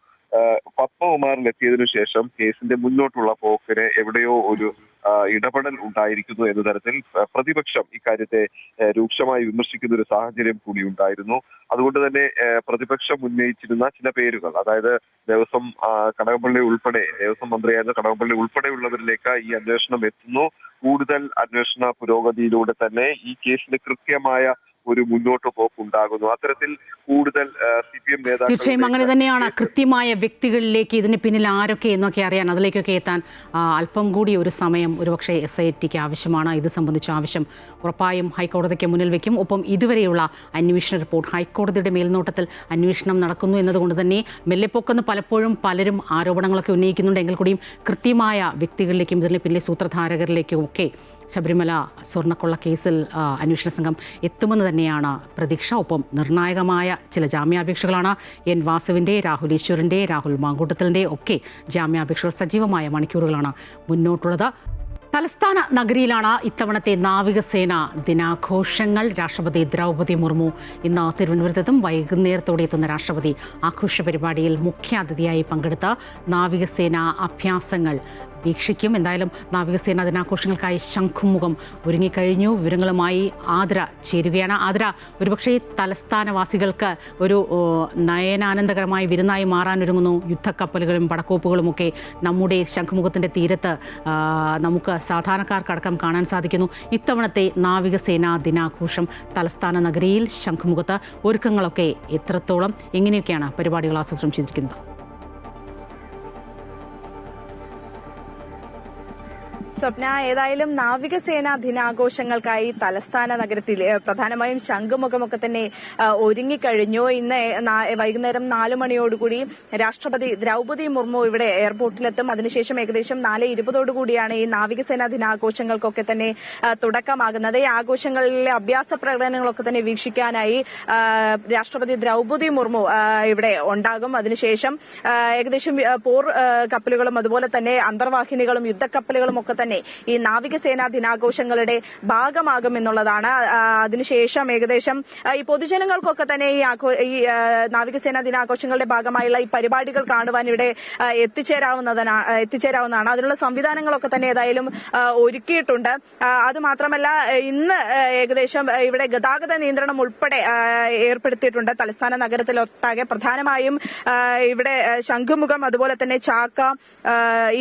പത്മകുമാറിൽ എത്തിയതിനു ശേഷം കേസിന്റെ മുന്നോട്ടുള്ള പോക്കിന് എവിടെയോ ഒരു ഇടപെടൽ ഉണ്ടായിരിക്കുന്നു എന്ന തരത്തിൽ പ്രതിപക്ഷം ഇക്കാര്യത്തെ രൂക്ഷമായി വിമർശിക്കുന്ന ഒരു സാഹചര്യം കൂടി ഉണ്ടായിരുന്നു. അതുകൊണ്ട് തന്നെ പ്രതിപക്ഷം ഉന്നയിച്ചിരുന്ന ചില പേരുകൾ, അതായത് ദേവസ്വം മന്ത്രിയായിരുന്ന കടകംപള്ളി ഉൾപ്പെടെയുള്ളവരിലേക്ക് ഈ അന്വേഷണം എത്തുന്നു. കൂടുതൽ അന്വേഷണ പുരോഗതിയിലൂടെ തന്നെ ഈ കേസിന് കൃത്യമായ ഒരു മുന്നോട്ട് പോക്കുണ്ടാകുന്നു. അത്തരത്തിൽ കൂടുതൽ CPM നേതാക്കൾ തീർച്ചയായും അങ്ങനെ തന്നെയാണ്. കൃത്യമായ വ്യക്തികളിലേക്ക് ഇതിന് പിന്നിൽ ആരൊക്കെ എന്നൊക്കെ അറിയാൻ, അതിലേക്കൊക്കെ എത്താൻ അല്പം കൂടി ഒരു സമയം ഒരുപക്ഷെ SITക്ക് ആവശ്യമാണ്. ഇത് സംബന്ധിച്ച ആവശ്യം ഉറപ്പായും ഹൈക്കോടതിക്ക് മുന്നിൽ വയ്ക്കും. ഒപ്പം ഇതുവരെയുള്ള അന്വേഷണ റിപ്പോർട്ട്, ഹൈക്കോടതിയുടെ മേൽനോട്ടത്തിൽ അന്വേഷണം നടക്കുന്നു എന്നതുകൊണ്ട് തന്നെ മെല്ലെപ്പൊക്കെന്ന് പലപ്പോഴും പലരും ആരോപണങ്ങളൊക്കെ ഉന്നയിക്കുന്നുണ്ടെങ്കിൽ കൂടിയും കൃത്യമായ വ്യക്തികളിലേക്കും ഇതിന് പിന്നിലെ സൂത്രധാരകരിലേക്കും ഒക്കെ ശബരിമല സ്വർണ്ണക്കൊള്ള കേസിൽ അന്വേഷണ സംഘം എത്തുമെന്ന് തന്നെയാണ് പ്രതീക്ഷ. ഒപ്പം നിർണായകമായ ചില ജാമ്യാപേക്ഷകളാണ് വാസുവിൻ്റെ, രാഹുൽ ഈശ്വറിൻ്റെ, രാഹുൽ മാങ്കൂട്ടത്തിലിൻ്റെ ഒക്കെ ജാമ്യാപേക്ഷകൾ സജീവമായ മണിക്കൂറുകളാണ് മുന്നോട്ടുള്ളത്. തലസ്ഥാന നഗരിയിലാണ് ഇത്തവണത്തെ നാവികസേന ദിനാഘോഷങ്ങൾ. രാഷ്ട്രപതി ദ്രൗപദി മുർമു ഇന്ന് തിരുവനന്തപുരത്തെത്തും. വൈകുന്നേരത്തോടെ എത്തുന്ന രാഷ്ട്രപതി ആഘോഷ പരിപാടിയിൽ മുഖ്യാതിഥിയായി പങ്കെടുത്ത നാവികസേന അഭ്യാസങ്ങൾ വീക്ഷിക്കും. എന്തായാലും നാവികസേന ദിനാഘോഷങ്ങൾക്കായി ശംഖുമുഖം ഒരുങ്ങിക്കഴിഞ്ഞു. വിവരങ്ങളുമായി ആതിര ചേരുകയാണ്. ആതിര, ഒരുപക്ഷെ തലസ്ഥാനവാസികൾക്ക് ഒരു നയനാനന്ദകരമായ വിരുന്നായി മാറാനൊരുങ്ങുന്നു യുദ്ധക്കപ്പലുകളും പടക്കോപ്പുകളുമൊക്കെ നമ്മുടെ ശംഖുമുഖത്തിൻ്റെ തീരത്ത് നമുക്ക് സാധാരണക്കാർക്കടക്കം കാണാൻ സാധിക്കുന്നു. ഇത്തവണത്തെ നാവികസേനാ ദിനാഘോഷം തലസ്ഥാന നഗരിയിൽ ശംഖുമുഖത്ത് ഒരുക്കങ്ങളൊക്കെ എത്രത്തോളം, എങ്ങനെയൊക്കെയാണ് പരിപാടികൾ ആസൂത്രണം ചെയ്തിരിക്കുന്നത്? സ്വപ്ന, ഏതായാലും നാവികസേനാ ദിനാഘോഷങ്ങൾക്കായി തലസ്ഥാന നഗരത്തിൽ പ്രധാനമായും ശംഖുമുഖമൊക്കെ തന്നെ ഒരുങ്ങിക്കഴിഞ്ഞു. ഇന്ന് വൈകുന്നേരം 4 മണിയോടുകൂടി രാഷ്ട്രപതി ദ്രൗപദി മുർമു ഇവിടെ എയർപോർട്ടിലെത്തും. അതിനുശേഷം ഏകദേശം 4:20 ഈ നാവികസേനാ ദിനാഘോഷങ്ങൾക്കൊക്കെ തന്നെ തുടക്കമാകുന്നത്. ഈ ആഘോഷങ്ങളിലെ അഭ്യാസ പ്രകടനങ്ങളൊക്കെ തന്നെ വീക്ഷിക്കാനായി രാഷ്ട്രപതി ദ്രൗപദി മുർമു ഇവിടെ ഉണ്ടാകും. അതിനുശേഷം ഏകദേശം പോർ കപ്പലുകളും അതുപോലെ തന്നെ അന്തർവാഹിനികളും യുദ്ധക്കപ്പലുകളും ഒക്കെ തന്നെ തന്നെ ഈ നാവികസേനാ ദിനാഘോഷങ്ങളുടെ ഭാഗമാകും എന്നുള്ളതാണ്. അതിനുശേഷം ഏകദേശം ഈ പൊതുജനങ്ങൾക്കൊക്കെ തന്നെ ഈ നാവികസേനാ ദിനാഘോഷങ്ങളുടെ ഭാഗമായുള്ള ഈ പരിപാടികൾ കാണുവാൻ ഇവിടെ എത്തിച്ചേരാവുന്നതാണ്. അതിനുള്ള സംവിധാനങ്ങളൊക്കെ തന്നെ ഏതായാലും ഒരുക്കിയിട്ടുണ്ട്. അത് മാത്രമല്ല ഇന്ന് ഏകദേശം ഇവിടെ ഗതാഗത നിയന്ത്രണം ഉൾപ്പെടെ ഏർപ്പെടുത്തിയിട്ടുണ്ട്. തലസ്ഥാന നഗരത്തിലൊട്ടാകെ പ്രധാനമായും ഇവിടെ ശംഖുമുഖം, അതുപോലെ തന്നെ ചാക്ക,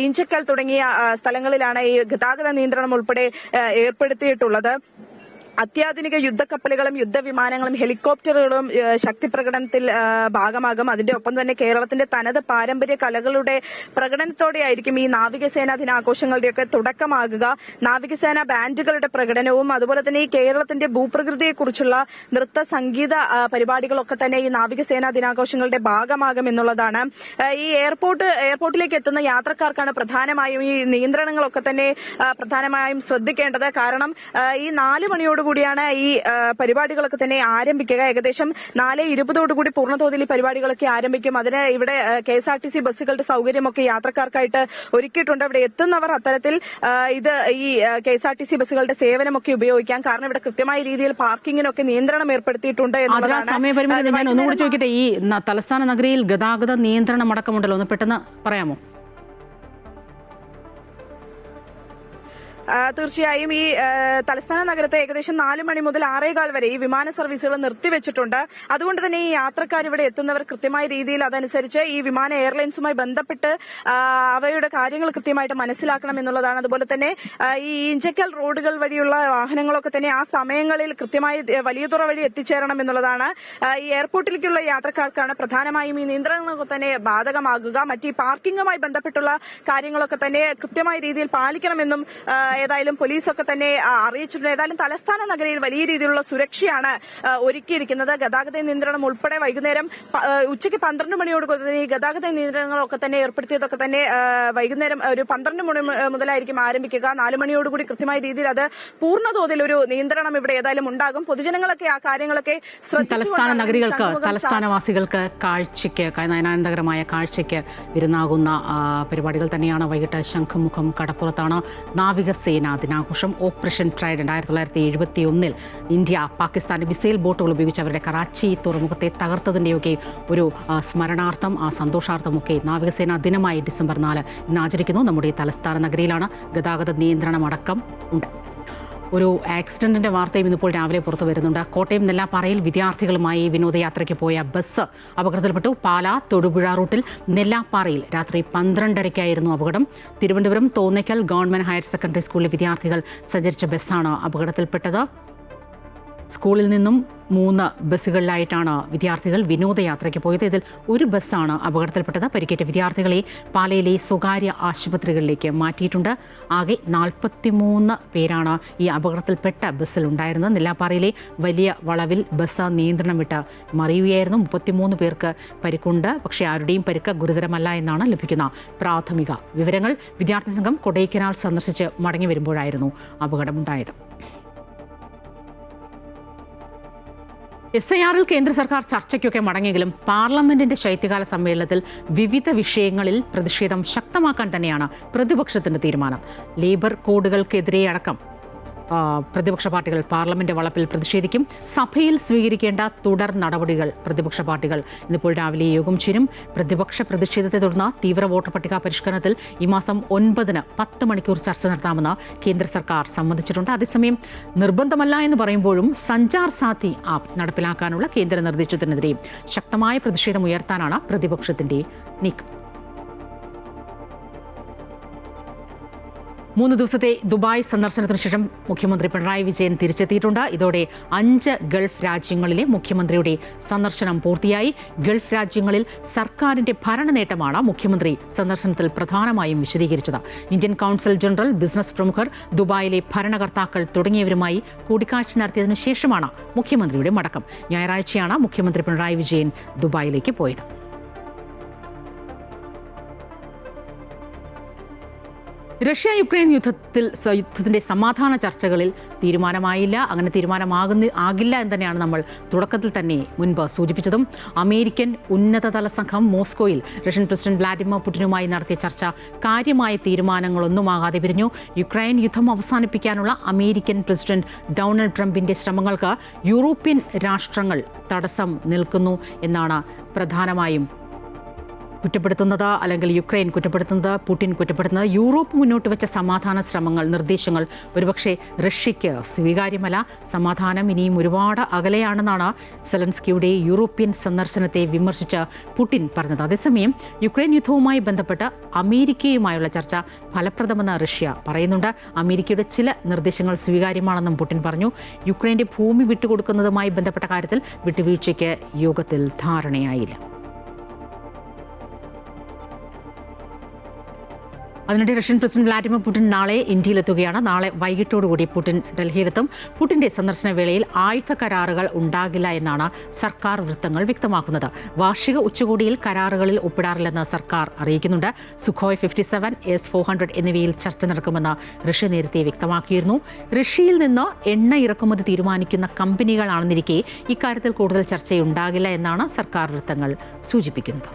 ഈഞ്ചക്കൽ തുടങ്ങിയ സ്ഥലങ്ങളിലാണ് ഈ ഗതാഗത നിയന്ത്രണം ഉൾപ്പെടെ ഏർപ്പെടുത്തിയിട്ടുള്ളത്. അത്യാധുനിക യുദ്ധക്കപ്പലുകളും യുദ്ധവിമാനങ്ങളും ഹെലികോപ്റ്ററുകളും ശക്തി പ്രകടനത്തിൽ ഭാഗമാകും. അതിന്റെ ഒപ്പം തന്നെ കേരളത്തിന്റെ തനത് പാരമ്പര്യ കലകളുടെ പ്രകടനത്തോടെയായിരിക്കും ഈ നാവികസേനാ ദിനാഘോഷങ്ങളുടെയൊക്കെ തുടക്കമാകുക. നാവികസേനാ ബാൻഡുകളുടെ പ്രകടനവും അതുപോലെ തന്നെ ഈ കേരളത്തിന്റെ ഭൂപ്രകൃതിയെക്കുറിച്ചുള്ള നൃത്ത സംഗീത പരിപാടികളൊക്കെ തന്നെ ഈ നാവികസേനാ ദിനാഘോഷങ്ങളുടെ ഭാഗമാകും എന്നുള്ളതാണ്. ഈ എയർപോർട്ടിലേക്ക് എത്തുന്ന യാത്രക്കാർക്കാണ് പ്രധാനമായും ഈ നിയന്ത്രണങ്ങളൊക്കെ തന്നെ പ്രധാനമായും ശ്രദ്ധിക്കേണ്ടത്. കാരണം ഈ 4 മണിയോടുകൂടിയാണ് ഈ പരിപാടികളൊക്കെ തന്നെ ആരംഭിക്കുക. ഏകദേശം 4:20 പൂർണ്ണതോതിൽ ഈ പരിപാടികളൊക്കെ ആരംഭിക്കും. അതിന് ഇവിടെ KSRTC ബസ്സുകളുടെ സൗകര്യമൊക്കെ യാത്രക്കാർക്കായിട്ട് ഒരുക്കിയിട്ടുണ്ട്. ഇവിടെ എത്തുന്നവർ അത്തരത്തിൽ ഈ KSRTC ബസ്സുകളുടെ സേവനമൊക്കെ ഉപയോഗിക്കാം. കാരണം ഇവിടെ കൃത്യമായ രീതിയിൽ പാർക്കിങ്ങിനൊക്കെ നിയന്ത്രണം ഏർപ്പെടുത്തിയിട്ടുണ്ട് എന്നുള്ളതാണ്. സമയപരിമിതി ഞാൻ ഒന്നുകൂടി ചോദിക്കട്ടെ, ഈ തലസ്ഥാന നഗരിയിൽ ഗതാഗത നിയന്ത്രണം അടക്കമുണ്ടല്ലോ, ഒന്ന് പെട്ടെന്ന് പറയാമോ? തീർച്ചയായും ഈ തലസ്ഥാന നഗരത്തെ ഏകദേശം 4 മണി മുതൽ 6:15 വരെ ഈ വിമാന സർവീസുകൾ നിർത്തിവെച്ചിട്ടുണ്ട്. അതുകൊണ്ട് തന്നെ ഈ യാത്രക്കാർ ഇവിടെ എത്തുന്നവർ കൃത്യമായ രീതിയിൽ അതനുസരിച്ച് ഈ വിമാന എയർലൈൻസുമായി ബന്ധപ്പെട്ട് അവയുടെ കാര്യങ്ങൾ കൃത്യമായിട്ട് മനസ്സിലാക്കണം എന്നുള്ളതാണ്. അതുപോലെ തന്നെ ഈ ഈഞ്ചക്കൽ റോഡുകൾ വഴിയുള്ള വാഹനങ്ങളൊക്കെ തന്നെ ആ സമയങ്ങളിൽ കൃത്യമായി വലിയതുറ വഴി എത്തിച്ചേരണം എന്നുള്ളതാണ്. ഈ എയർപോർട്ടിലേക്കുള്ള യാത്രക്കാർക്കാണ് പ്രധാനമായും ഈ നിയന്ത്രണങ്ങളൊക്കെ തന്നെ ബാധകമാകുക. മറ്റ് പാർക്കിങ്ങുമായി ബന്ധപ്പെട്ടുള്ള കാര്യങ്ങളൊക്കെ തന്നെ കൃത്യമായ രീതിയിൽ പാലിക്കണമെന്നും ഏതായാലും പോലീസൊക്കെ തന്നെ അറിയിച്ചിട്ടുണ്ട്. ഏതായാലും തലസ്ഥാന നഗരിയിൽ വലിയ രീതിയിലുള്ള സുരക്ഷയാണ് ഒരുക്കിയിരിക്കുന്നത്. ഗതാഗത നിയന്ത്രണം ഉൾപ്പെടെ വൈകുന്നേരം ഉച്ചയ്ക്ക് 12 മണിയോട് ഈ ഗതാഗത നിയന്ത്രണങ്ങളൊക്കെ തന്നെ ഏർപ്പെടുത്തിയതൊക്കെ തന്നെ വൈകുന്നേരം ഒരു 12 മണി മുതലായിരിക്കും ആരംഭിക്കുക. 4 മണിയോടുകൂടി കൃത്യമായ രീതിയിൽ അത് പൂർണ്ണതോതിൽ ഒരു നിയന്ത്രണം ഇവിടെ ഏതായാലും ഉണ്ടാകും. പൊതുജനങ്ങളൊക്കെ ആ കാര്യങ്ങളൊക്കെ തലസ്ഥാന നഗരികൾക്ക്, തലസ്ഥാനവാസികൾക്ക് കാഴ്ചയ്ക്ക്, നയനാനന്ദകരമായ കാഴ്ചയ്ക്ക് വിരുന്നാകുന്ന പരിപാടികൾ തന്നെയാണ്. വൈകിട്ട് ശംഖുമുഖം കടപ്പുറത്താണ് നാവികസേനാ ദിനാഘോഷം. ഓപ്പറേഷൻ ട്രൈഡന്റ് 1971 ഇന്ത്യ പാകിസ്ഥാന്റെ മിസൈൽ ബോട്ടുകൾ ഉപയോഗിച്ച് അവരുടെ കറാച്ചി തുറമുഖത്തെ തകർത്തതിൻ്റെയൊക്കെ ഒരു സ്മരണാർത്ഥം, ആ സന്തോഷാർത്ഥമൊക്കെ നാവികസേനാ ദിനമായി ഡിസംബർ 4 ഇന്ന് ആചരിക്കുന്നു. നമ്മുടെ തലസ്ഥാന നഗരിയിലാണ് ഗതാഗത നിയന്ത്രണമടക്കം ഉണ്ട്. ഒരു ആക്സിഡന്റിന്റെ വാർത്തയും ഇന്നിപ്പോൾ രാവിലെ പുറത്തു വരുന്നുണ്ട്. കോട്ടയം നെല്ലാപ്പാറയിൽ വിദ്യാർത്ഥികളുമായി വിനോദയാത്രയ്ക്ക് പോയ ബസ് അപകടത്തിൽപ്പെട്ടു. പാലാ തൊടുപുഴ റൂട്ടിൽ നെല്ലാപ്പാറയിൽ രാത്രി 12:30 അപകടം. Thiruvananthapuram Thonnakkal government higher secondary സ്കൂളിലെ വിദ്യാർത്ഥികൾ സഞ്ചരിച്ച ബസ്സാണ് അപകടത്തിൽപ്പെട്ടത്. സ്കൂളിൽ നിന്നും 3 ബസ്സുകളിലായിട്ടാണ് വിദ്യാർത്ഥികൾ വിനോദയാത്രയ്ക്ക് പോയത്. ഇതിൽ ഒരു ബസ്സാണ് അപകടത്തിൽപ്പെട്ടത്. പരിക്കേറ്റ വിദ്യാർത്ഥികളെ പാലയിലെ സ്വകാര്യ ആശുപത്രികളിലേക്ക് മാറ്റിയിട്ടുണ്ട്. ആകെ 43 പേരാണ് ഈ അപകടത്തിൽപ്പെട്ട ബസ്സിലുണ്ടായിരുന്നത്. നെല്ലാപ്പാറയിലെ വലിയ വളവിൽ ബസ് നിയന്ത്രണം വിട്ട് മറിയുകയായിരുന്നു. 33 പേർക്ക് പരിക്കുണ്ട്. പക്ഷേ ആരുടെയും പരിക്ക് ഗുരുതരമല്ല എന്നാണ് ലഭിക്കുന്ന പ്രാഥമിക വിവരങ്ങൾ. വിദ്യാർത്ഥി സംഘം കൊടൈക്കനാൽ സന്ദർശിച്ച് മടങ്ങി വരുമ്പോഴായിരുന്നു അപകടമുണ്ടായത്. SIR-ൽ കേന്ദ്ര സർക്കാർ ചർച്ചയ്ക്കൊക്കെ മടങ്ങിയെങ്കിലും പാർലമെന്റിന്റെ ശൈത്യകാല സമ്മേളനത്തിൽ വിവിധ വിഷയങ്ങളിൽ പ്രതിഷേധം ശക്തമാക്കാൻ തന്നെയാണ് പ്രതിപക്ഷത്തിന്റെ തീരുമാനം. ലേബർ കോഡുകൾക്കെതിരെ അടക്കം പ്രതിപക്ഷ പാർട്ടികൾ പാർലമെന്റ് വളപ്പിൽ പ്രതിഷേധിക്കും. സഭയിൽ സ്വീകരിക്കേണ്ട തുടർ നടപടികൾ പ്രതിപക്ഷ പാർട്ടികൾ ഇന്നിപ്പോൾ രാവിലെ യോഗം ചേരും. പ്രതിപക്ഷ പ്രതിഷേധത്തെ തുടർന്ന് തീവ്ര വോട്ടർ പട്ടിക പരിഷ്കരണത്തിൽ ഈ മാസം 9-ന് 10 മണിക്കൂർ ചർച്ച നടത്താമെന്ന് കേന്ദ്ര സർക്കാർ സമ്മതിച്ചിട്ടുണ്ട്. അതേസമയം നിർബന്ധമല്ല എന്ന് പറയുമ്പോഴും സഞ്ചാർ സാഥി ആപ്പ് നടപ്പിലാക്കാനുള്ള കേന്ദ്ര നിർദ്ദേശത്തിനെതിരെ ശക്തമായ പ്രതിഷേധം ഉയർത്താനാണ് പ്രതിപക്ഷത്തിന്റെ നീക്കം. 3 ദിവസത്തെ ദുബായ് സന്ദർശനത്തിന് ശേഷം മുഖ്യമന്ത്രി പിണറായി വിജയൻ തിരിച്ചെത്തിയിട്ടുണ്ട്. ഇതോടെ 5 ഗൾഫ് രാജ്യങ്ങളിലെ മുഖ്യമന്ത്രിയുടെ സന്ദർശനം പൂർത്തിയായി. ഗൾഫ് രാജ്യങ്ങളിൽ സർക്കാരിന്റെ ഭരണ നേട്ടമാണ് മുഖ്യമന്ത്രി സന്ദർശനത്തിൽ പ്രധാനമായും വിശദീകരിച്ചത്. ഇന്ത്യൻ കൗൺസിൽ ജനറൽ, ബിസിനസ് പ്രമുഖർ, ദുബായിലെ ഭരണകർത്താക്കൾ തുടങ്ങിയവരുമായി കൂടിക്കാഴ്ച നടത്തിയതിനു ശേഷമാണ് മുഖ്യമന്ത്രിയുടെ മടക്കം. ഞായറാഴ്ചയാണ് മുഖ്യമന്ത്രി പിണറായി വിജയൻ ദുബായിലേക്ക് പോയത്. റഷ്യ യുക്രൈൻ യുദ്ധത്തിന്റെ സമാധാന ചർച്ചകളിൽ തീരുമാനമായില്ല. അങ്ങനെ ആകില്ല എന്ന് തന്നെയാണ് നമ്മൾ തുടക്കത്തിൽ തന്നെ മുൻപ് സൂചിപ്പിച്ചതും. അമേരിക്കൻ ഉന്നതതല സംഘം മോസ്കോയിൽ റഷ്യൻ പ്രസിഡന്റ് വ്ളാഡിമിർ പുടിനുമായി നടത്തിയ ചർച്ച കാര്യമായ തീരുമാനങ്ങളൊന്നുമാകാതെ പിരിഞ്ഞു. യുക്രൈൻ യുദ്ധം അവസാനിപ്പിക്കാനുള്ള അമേരിക്കൻ പ്രസിഡന്റ് ഡൊണാൾഡ് ട്രംപിന്റെ ശ്രമങ്ങൾക്ക് യൂറോപ്യൻ രാഷ്ട്രങ്ങൾ തടസ്സം നിൽക്കുന്നു എന്നാണ് പ്രധാനമായും കുറ്റപ്പെടുത്തുന്നത്, അല്ലെങ്കിൽ യുക്രൈൻ കുറ്റപ്പെടുത്തുന്നത്, പുടിൻ കുറ്റപ്പെടുത്തുന്നത്. യൂറോപ്പ് മുന്നോട്ട് വെച്ച സമാധാന ശ്രമങ്ങൾ, നിർദ്ദേശങ്ങൾ ഒരുപക്ഷെ റഷ്യയ്ക്ക് സ്വീകാര്യമല്ല. സമാധാനം ഇനിയും ഒരുപാട് അകലെയാണെന്നാണ് സെലൻസ്കിയുടെ യൂറോപ്യൻ സന്ദർശനത്തെ വിമർശിച്ച് പുടിൻ പറഞ്ഞത്. അതേസമയം യുക്രൈൻ യുദ്ധവുമായി ബന്ധപ്പെട്ട് അമേരിക്കയുമായുള്ള ചർച്ച ഫലപ്രദമെന്ന് റഷ്യ പറയുന്നുണ്ട്. അമേരിക്കയുടെ ചില നിർദ്ദേശങ്ങൾ സ്വീകാര്യമാണെന്നും പുടിൻ പറഞ്ഞു. യുക്രൈൻ്റെ ഭൂമി വിട്ടുകൊടുക്കുന്നതുമായി ബന്ധപ്പെട്ട കാര്യത്തിൽ വിട്ടുവീഴ്ചയ്ക്ക് യോഗത്തിൽ ധാരണയായില്ല. അതിനിടെ റഷ്യൻ പ്രസിഡന്റ് വ്ളാഡിമിർ പുടിൻ നാളെ ഇന്ത്യയിലെത്തുകയാണ്. നാളെ വൈകിട്ടോടുകൂടി പുടിൻ ഡൽഹിയിലെത്തും. പുടിന്റെ സന്ദർശന വേളയിൽ ആയുധ കരാറുകൾ ഉണ്ടാകില്ല എന്നാണ് സർക്കാർ വൃത്തങ്ങൾ വ്യക്തമാക്കുന്നത്. വാർഷിക ഉച്ചകോടിയിൽ കരാറുകളിൽ ഒപ്പിടാറില്ലെന്ന് സർക്കാർ അറിയിക്കുന്നുണ്ട്. സുഖോയ് 57, S-400 എന്നിവയിൽ ചർച്ച നടക്കുമെന്ന് റഷ്യ നേരത്തെ വ്യക്തമാക്കിയിരുന്നു. റഷ്യയിൽ നിന്ന് എണ്ണ ഇറക്കുമതി തീരുമാനിക്കുന്ന കമ്പനികളാണെന്നിരിക്കെ ഇക്കാര്യത്തിൽ കൂടുതൽ ചർച്ചയുണ്ടാകില്ല എന്നാണ് സർക്കാർ വൃത്തങ്ങൾ സൂചിപ്പിക്കുന്നത്.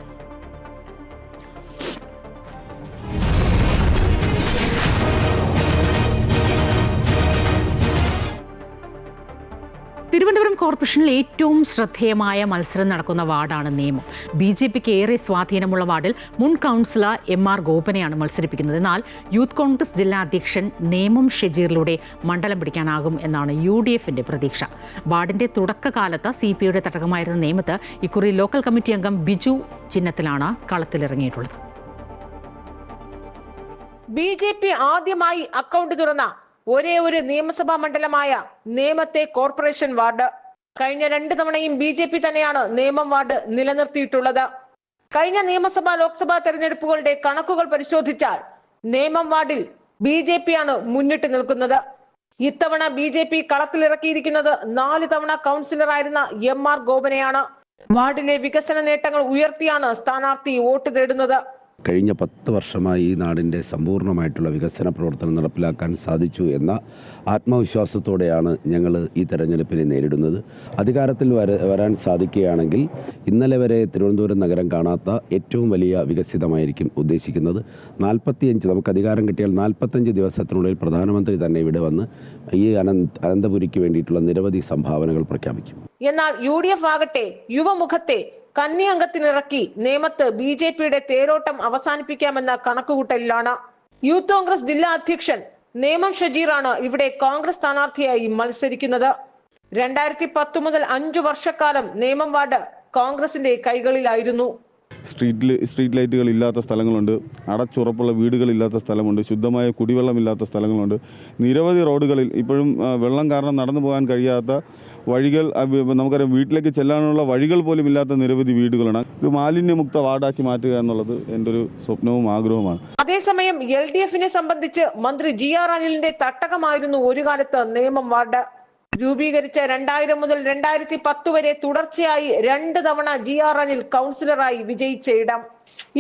തിരുവനന്തപുരം കോർപ്പറേഷനിൽ ഏറ്റവും ശ്രദ്ധേയമായ മത്സരം നടക്കുന്ന വാർഡാണ് നേമം. BJPക്ക് ഏറെ സ്വാധീനമുള്ള വാർഡിൽ മുൻ കൗൺസിലർ MR ഗോപനെയാണ് മത്സരിപ്പിക്കുന്നത്. എന്നാൽ യൂത്ത് കോൺഗ്രസ് ജില്ലാ അധ്യക്ഷൻ നേമം ഷെജീറിലൂടെ മണ്ഡലം പിടിക്കാനാകും എന്നാണ് UDFന്റെ പ്രതീക്ഷ. വാർഡിന്റെ തുടക്കകാലത്ത് CPIയുടെ തട്ടകമായിരുന്ന നേമത്ത് ഇക്കുറി ലോക്കൽ കമ്മിറ്റി അംഗം ബിജു ചിഹ്നത്തിലാണ് കളത്തിലിറങ്ങിയിട്ടുള്ളത്. BJP ആദ്യമായി അക്കൗണ്ട് തുറന്ന ഒരേ ഒരു നിയമസഭാ മണ്ഡലമായ നേമത്തെ കോർപ്പറേഷൻ വാർഡ്. കഴിഞ്ഞ 2 തവണയും BJP തന്നെയാണ് നേമം വാർഡ് നിലനിർത്തിയിട്ടുള്ളത്. കഴിഞ്ഞ നിയമസഭാ ലോക്സഭാ തെരഞ്ഞെടുപ്പുകളുടെ കണക്കുകൾ പരിശോധിച്ചാൽ നേമം വാർഡിൽ BJP ആണ് മുന്നിട്ട് നിൽക്കുന്നത്. ഇത്തവണ BJP കളത്തിലിറക്കിയിരിക്കുന്നത് 4 തവണ കൗൺസിലറായിരുന്ന MR ഗോപനെയാണ്. വാർഡിലെ വികസന നേട്ടങ്ങൾ ഉയർത്തിയാണ് സ്ഥാനാർത്ഥി വോട്ട് തേടുന്നത്. കഴിഞ്ഞ 10 വർഷമായി ഈ നാടിൻ്റെ സമ്പൂർണ്ണമായിട്ടുള്ള വികസന പ്രവർത്തനം നടപ്പിലാക്കാൻ സാധിച്ചു എന്ന ആത്മവിശ്വാസത്തോടെയാണ് ഞങ്ങൾ ഈ തെരഞ്ഞെടുപ്പിനെ നേരിടുന്നത്. അധികാരത്തിൽ വരാൻ സാധിക്കുകയാണെങ്കിൽ ഇന്നലെ വരെ തിരുവനന്തപുരം നഗരം കാണാത്ത ഏറ്റവും വലിയ വികസിതമായിരിക്കും ഉദ്ദേശിക്കുന്നത്. 45 നമുക്ക് അധികാരം കിട്ടിയാൽ 45 ദിവസത്തിനുള്ളിൽ പ്രധാനമന്ത്രി തന്നെ ഇവിടെ വന്ന് ഈ അനന്തപുരിക്ക് വേണ്ടിയിട്ടുള്ള നിരവധി സംഭാവനകൾ പ്രഖ്യാപിക്കും. എന്നാൽ UDF ആകട്ടെ യുവമുഖത്തെ കന്നി അംഗത്തിനിറക്കി നേമത്ത് BJPയുടെ തേരോട്ടം അവസാനിപ്പിക്കാമെന്ന കണക്കുകൂട്ടലിലാണ്. യൂത്ത് കോൺഗ്രസ് ജില്ലാ അധ്യക്ഷൻ നേമം ഷജീറാണ് ഇവിടെ കോൺഗ്രസ് സ്ഥാനാർത്ഥിയായി മത്സരിക്കുന്നത്. 2010 മുതൽ 5 വർഷക്കാലം നേമം വാർഡ് കോൺഗ്രസിന്റെ കൈകളിലായിരുന്നു. സ്ട്രീറ്റ് ലൈറ്റുകൾ ഇല്ലാത്ത സ്ഥലങ്ങളുണ്ട്, അടച്ചുറപ്പുള്ള വീടുകളില്ലാത്ത സ്ഥലമുണ്ട്, ശുദ്ധമായ കുടിവെള്ളമില്ലാത്ത സ്ഥലങ്ങളുണ്ട്. നിരവധി റോഡുകളിൽ ഇപ്പോഴും വെള്ളം കാരണം നടന്നു പോകാൻ കഴിയാത്ത വഴികൾ, നമുക്കറിയാം, വീട്ടിലേക്ക് ചെല്ലാനുള്ള വഴികൾ പോലും ഇല്ലാത്ത നിരവധി വീടുകളാണ്. ഒരു മാലിന്യമുക്ത വാർഡാക്കി മാറ്റുക എന്നുള്ളത് എൻ്റെ ഒരു സ്വപ്നവും ആഗ്രഹവുമാണ്. അതേസമയം LDFനെ സംബന്ധിച്ച് മന്ത്രി GR അനിലിന്റെ തട്ടകമായിരുന്നു ഒരു കാലത്ത് നേമം വാർഡ്. രൂപീകരിച്ച 2000 മുതൽ 2010 വരെ തുടർച്ചയായി 2 തവണ GR അനിൽ കൗൺസിലറായി വിജയിച്ച ഇടം.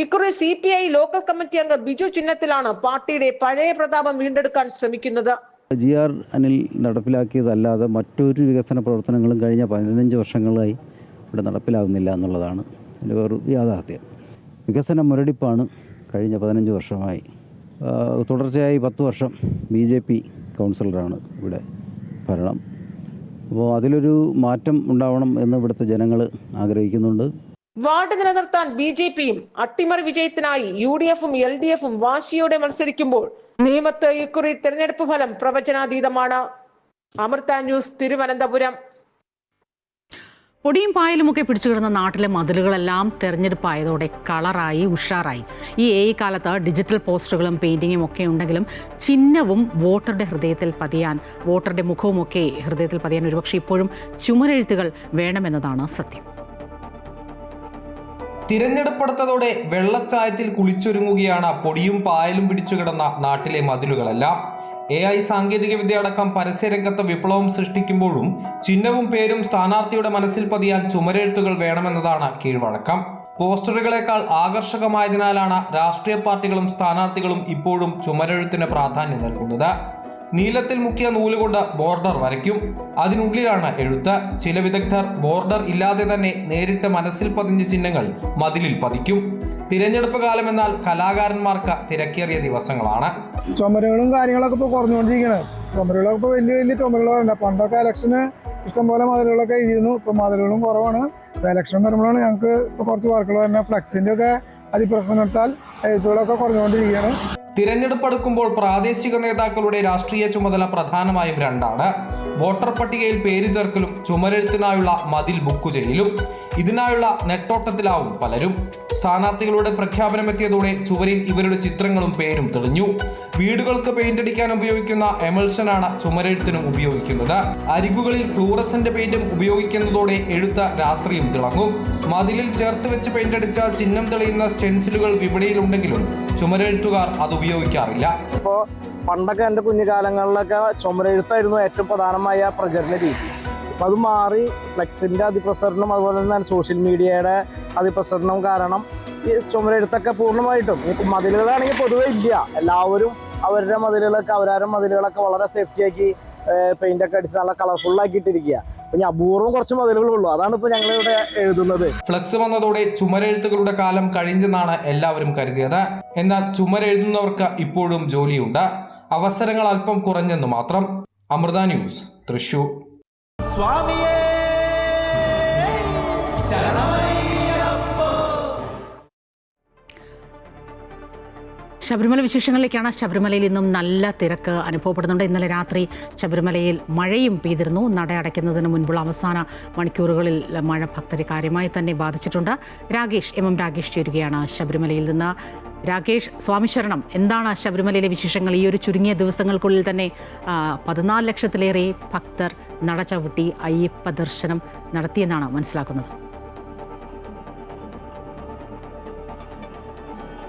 ഇക്കുറി CPI ലോക്കൽ കമ്മിറ്റി അംഗം ബിജു ചിഹ്നത്തിലാണ് പാർട്ടിയുടെ പഴയ പ്രതാപം വീണ്ടെടുക്കാൻ ശ്രമിക്കുന്നത്. GR അനിൽ നടപ്പിലാക്കിയതല്ലാതെ മറ്റൊരു വികസന പ്രവർത്തനങ്ങളും കഴിഞ്ഞ 15 വർഷങ്ങളായി ഇവിടെ നടപ്പിലാകുന്നില്ല എന്നുള്ളതാണ് എൻ്റെ ഒരു യാഥാർത്ഥ്യം. വികസന മുരടിപ്പാണ് കഴിഞ്ഞ 15 വർഷമായി. തുടർച്ചയായി 10 വർഷം BJP കൗൺസിലറാണ് ഇവിടെ ഭരണം. അപ്പോൾ അതിലൊരു മാറ്റം ഉണ്ടാവണം എന്ന് ഇവിടുത്തെ ജനങ്ങൾ ആഗ്രഹിക്കുന്നുണ്ട്. വാർഡ് നിലനിർത്താൻ BJPയും അട്ടിമറി വിജയത്തിനായി UDFും LDFും വാശിയോടെ മത്സരിക്കുമ്പോൾ നേമത്ത് ഇക്കുറി തെരഞ്ഞെടുപ്പ് ഫലം പ്രവചനാതീതമാണ്. അമൃത ന്യൂസ്, തിരുവനന്തപുരം. പൊടിയും പായലുമൊക്കെ പിടിച്ചുകിടന്ന നാട്ടിലെ മതിലുകളെല്ലാം തെരഞ്ഞെടുപ്പായതോടെ കളറായി, ഉഷാറായി. ഈ AI കാലത്ത് ഡിജിറ്റൽ പോസ്റ്ററുകളും പെയിൻറ്റിങ്ങും ഒക്കെ ഉണ്ടെങ്കിലും ചിഹ്നവും വോട്ടറുടെ ഹൃദയത്തിൽ പതിയാൻ, വോട്ടറുടെ മുഖവുമൊക്കെ ഹൃദയത്തിൽ പതിയാൻ ഒരുപക്ഷെ ഇപ്പോഴും ചുമരെഴുത്തുകൾ വേണമെന്നതാണ് സത്യം. തിരഞ്ഞെടുപ്പെടുത്തതോടെ വെള്ളച്ചായത്തിൽ കുളിച്ചൊരുങ്ങുകയാണ് പൊടിയും പായലും പിടിച്ചുകിടന്ന നാട്ടിലെ മതിലുകളെല്ലാം. AI സാങ്കേതികവിദ്യ അടക്കം പരസ്യരംഗത്ത് വിപ്ലവം സൃഷ്ടിക്കുമ്പോഴും ചിഹ്നവും പേരും സ്ഥാനാർത്ഥിയുടെ മനസ്സിൽ പതിയാൻ ചുമരെഴുത്തുകൾ വേണമെന്നതാണ് കീഴ്വഴക്കം. പോസ്റ്ററുകളെക്കാൾ ആകർഷകമായതിനാലാണ് രാഷ്ട്രീയ പാർട്ടികളും സ്ഥാനാർത്ഥികളും ഇപ്പോഴും ചുമരെഴുത്തിന് പ്രാധാന്യം നൽകുന്നത്. നീലത്തിൽ മുക്കിയ നൂലുകൊണ്ട് ബോർഡർ വരയ്ക്കും, അതിനുള്ളിലാണ് എഴുത്ത്. ചില വിദഗ്ധർ ബോർഡർ ഇല്ലാതെ തന്നെ നേരിട്ട് മനസ്സിൽ പതിഞ്ഞ ചിഹ്നങ്ങൾ മതിലിൽ പതിക്കും. തിരഞ്ഞെടുപ്പ് കാലമെന്നാൽ കലാകാരന്മാർക്ക് തിരക്കേറിയ ദിവസങ്ങളാണ്. ചുമരുകളും കാര്യങ്ങളൊക്കെ ഇപ്പോൾ കുറഞ്ഞുകൊണ്ടിരിക്കുകയാണ്. ചുമരുകളൊക്കെ ഇപ്പോൾ വലിയ വലിയ ചുമരുകളാണ്. പണ്ടൊക്കെ ഇലക്ഷന് ഇഷ്ടംപോലെ മതിലുകളൊക്കെ എഴുതിയിരുന്നു. ഇപ്പോൾ മതിലുകളും കുറവാണ്. ഇപ്പോൾ ഇലക്ഷൻ വരുമ്പോഴാണ് ഞങ്ങൾക്ക് ഇപ്പോൾ കുറച്ച് വർക്കുകൾ തന്നെ ഫ്ലക്സിൻ്റെ ഒക്കെ അതിപ്രസംഗത്താൽ എഴുത്തുകളൊക്കെ കുറഞ്ഞുകൊണ്ടിരിക്കുകയാണ്. തിരഞ്ഞെടുപ്പ് അടുക്കുമ്പോൾ പ്രാദേശിക നേതാക്കളുടെ രാഷ്ട്രീയ ചുമതല പ്രധാനമായും രണ്ടാണ്: വോട്ടർ പട്ടികയിൽ പേര് ചേർക്കലും ചുമരെഴുത്തിനായുള്ള മതിൽ ബുക്ക് ചെയ്യലും. ഇതിനായുള്ള നെട്ടോട്ടത്തിലാവും പലരും. സ്ഥാനാർത്ഥികളുടെ പ്രഖ്യാപനം എത്തിയതോടെ ചുവരിൽ ഇവരുടെ ചിത്രങ്ങളും പേരും തെളിഞ്ഞു. വീടുകൾക്ക് പെയിന്റ് അടിക്കാൻ ഉപയോഗിക്കുന്ന എമൽഷനാണ് ചുമരെഴുത്തിനും ഉപയോഗിക്കുന്നത്. അരികുകളിൽ ഫ്ലൂറസന്റ് പെയിന്റും ഉപയോഗിക്കുന്നതോടെ എഴുത്ത് രാത്രിയും തിളങ്ങും. മതിലിൽ ചേർത്ത് വെച്ച് പെയിന്റ് അടിച്ച ചിഹ്നം തെളിയുന്ന സ്റ്റെൻസിലുകൾ വിപണിയിലുണ്ടെങ്കിലും ചുമരെഴുത്തുകാർ അത് ഉപയോഗിക്കാറില്ല. ഇപ്പോൾ പണ്ടൊക്കെ എൻ്റെ കുഞ്ഞുകാലങ്ങളിലൊക്കെ ചുമരെഴുത്തായിരുന്നു ഏറ്റവും പ്രധാനമായ പ്രചരണ രീതി. അപ്പോൾ അത് മാറി ഫ്ലെക്സിൻ്റെ അതിപ്രസരണം, അതുപോലെ തന്നെ സോഷ്യൽ മീഡിയയുടെ അതിപ്രസരണം കാരണം ഈ ചുമരെഴുത്തൊക്കെ പൂർണ്ണമായിട്ടും ഈ മതിലുകളാണെങ്കിൽ പൊതുവെ ഇല്ല. എല്ലാവരും അവരുടെ മതിലുകളൊക്കെ വളരെ സേഫ്റ്റിയാക്കി പെയിന്റൊക്കെ അടിച്ച് നല്ല കളർഫുള്ളാക്കിയിട്ടിരിക്കുക. അപ്പം ഞാൻ അപൂർവം കുറച്ച് മതിലുകളുള്ളൂ. അതാണ് ഇപ്പോൾ ഞങ്ങളിവിടെ എഴുതുന്നത്. ഫ്ലക്സ് വന്നതോടെ ചുമരെഴുത്തുകളുടെ കാലം കഴിഞ്ഞെന്നാണ് എല്ലാവരും കരുതിയത്. എന്നാൽ ചുമരെഴുതുന്നവർക്ക് ഇപ്പോഴും ജോലിയുണ്ട്. അവസരങ്ങൾ അല്പം കുറഞ്ഞെന്ന് മാത്രം. അമൃത ന്യൂസ്, തൃശൂർ. ശബരിമല വിശേഷങ്ങളിലേക്കാണ്. ശബരിമലയിൽ ഇന്നും നല്ല തിരക്ക് അനുഭവപ്പെടുന്നുണ്ട്. ഇന്നലെ രാത്രി ശബരിമലയിൽ മഴയും പെയ്തിരുന്നു. നട അടയ്ക്കുന്നതിന് മുൻപുള്ള അവസാന മണിക്കൂറുകളിൽ മഴ ഭക്തരെ കാര്യമായി തന്നെ ബാധിച്ചിട്ടുണ്ട്. രാകേഷ് ചേരുകയാണ് ശബരിമലയിൽ നിന്ന്. രാകേഷ്, സ്വാമി ശരണം. എന്താണ് ശബരിമലയിലെ വിശേഷങ്ങൾ? ഈ ഒരു ചുരുങ്ങിയ ദിവസങ്ങൾക്കുള്ളിൽ തന്നെ 14 ലക്ഷത്തിലേറെ ഭക്തർ നട ചവിട്ടി അയ്യപ്പ ദർശനം നടത്തിയെന്നാണ് മനസ്സിലാക്കുന്നത്.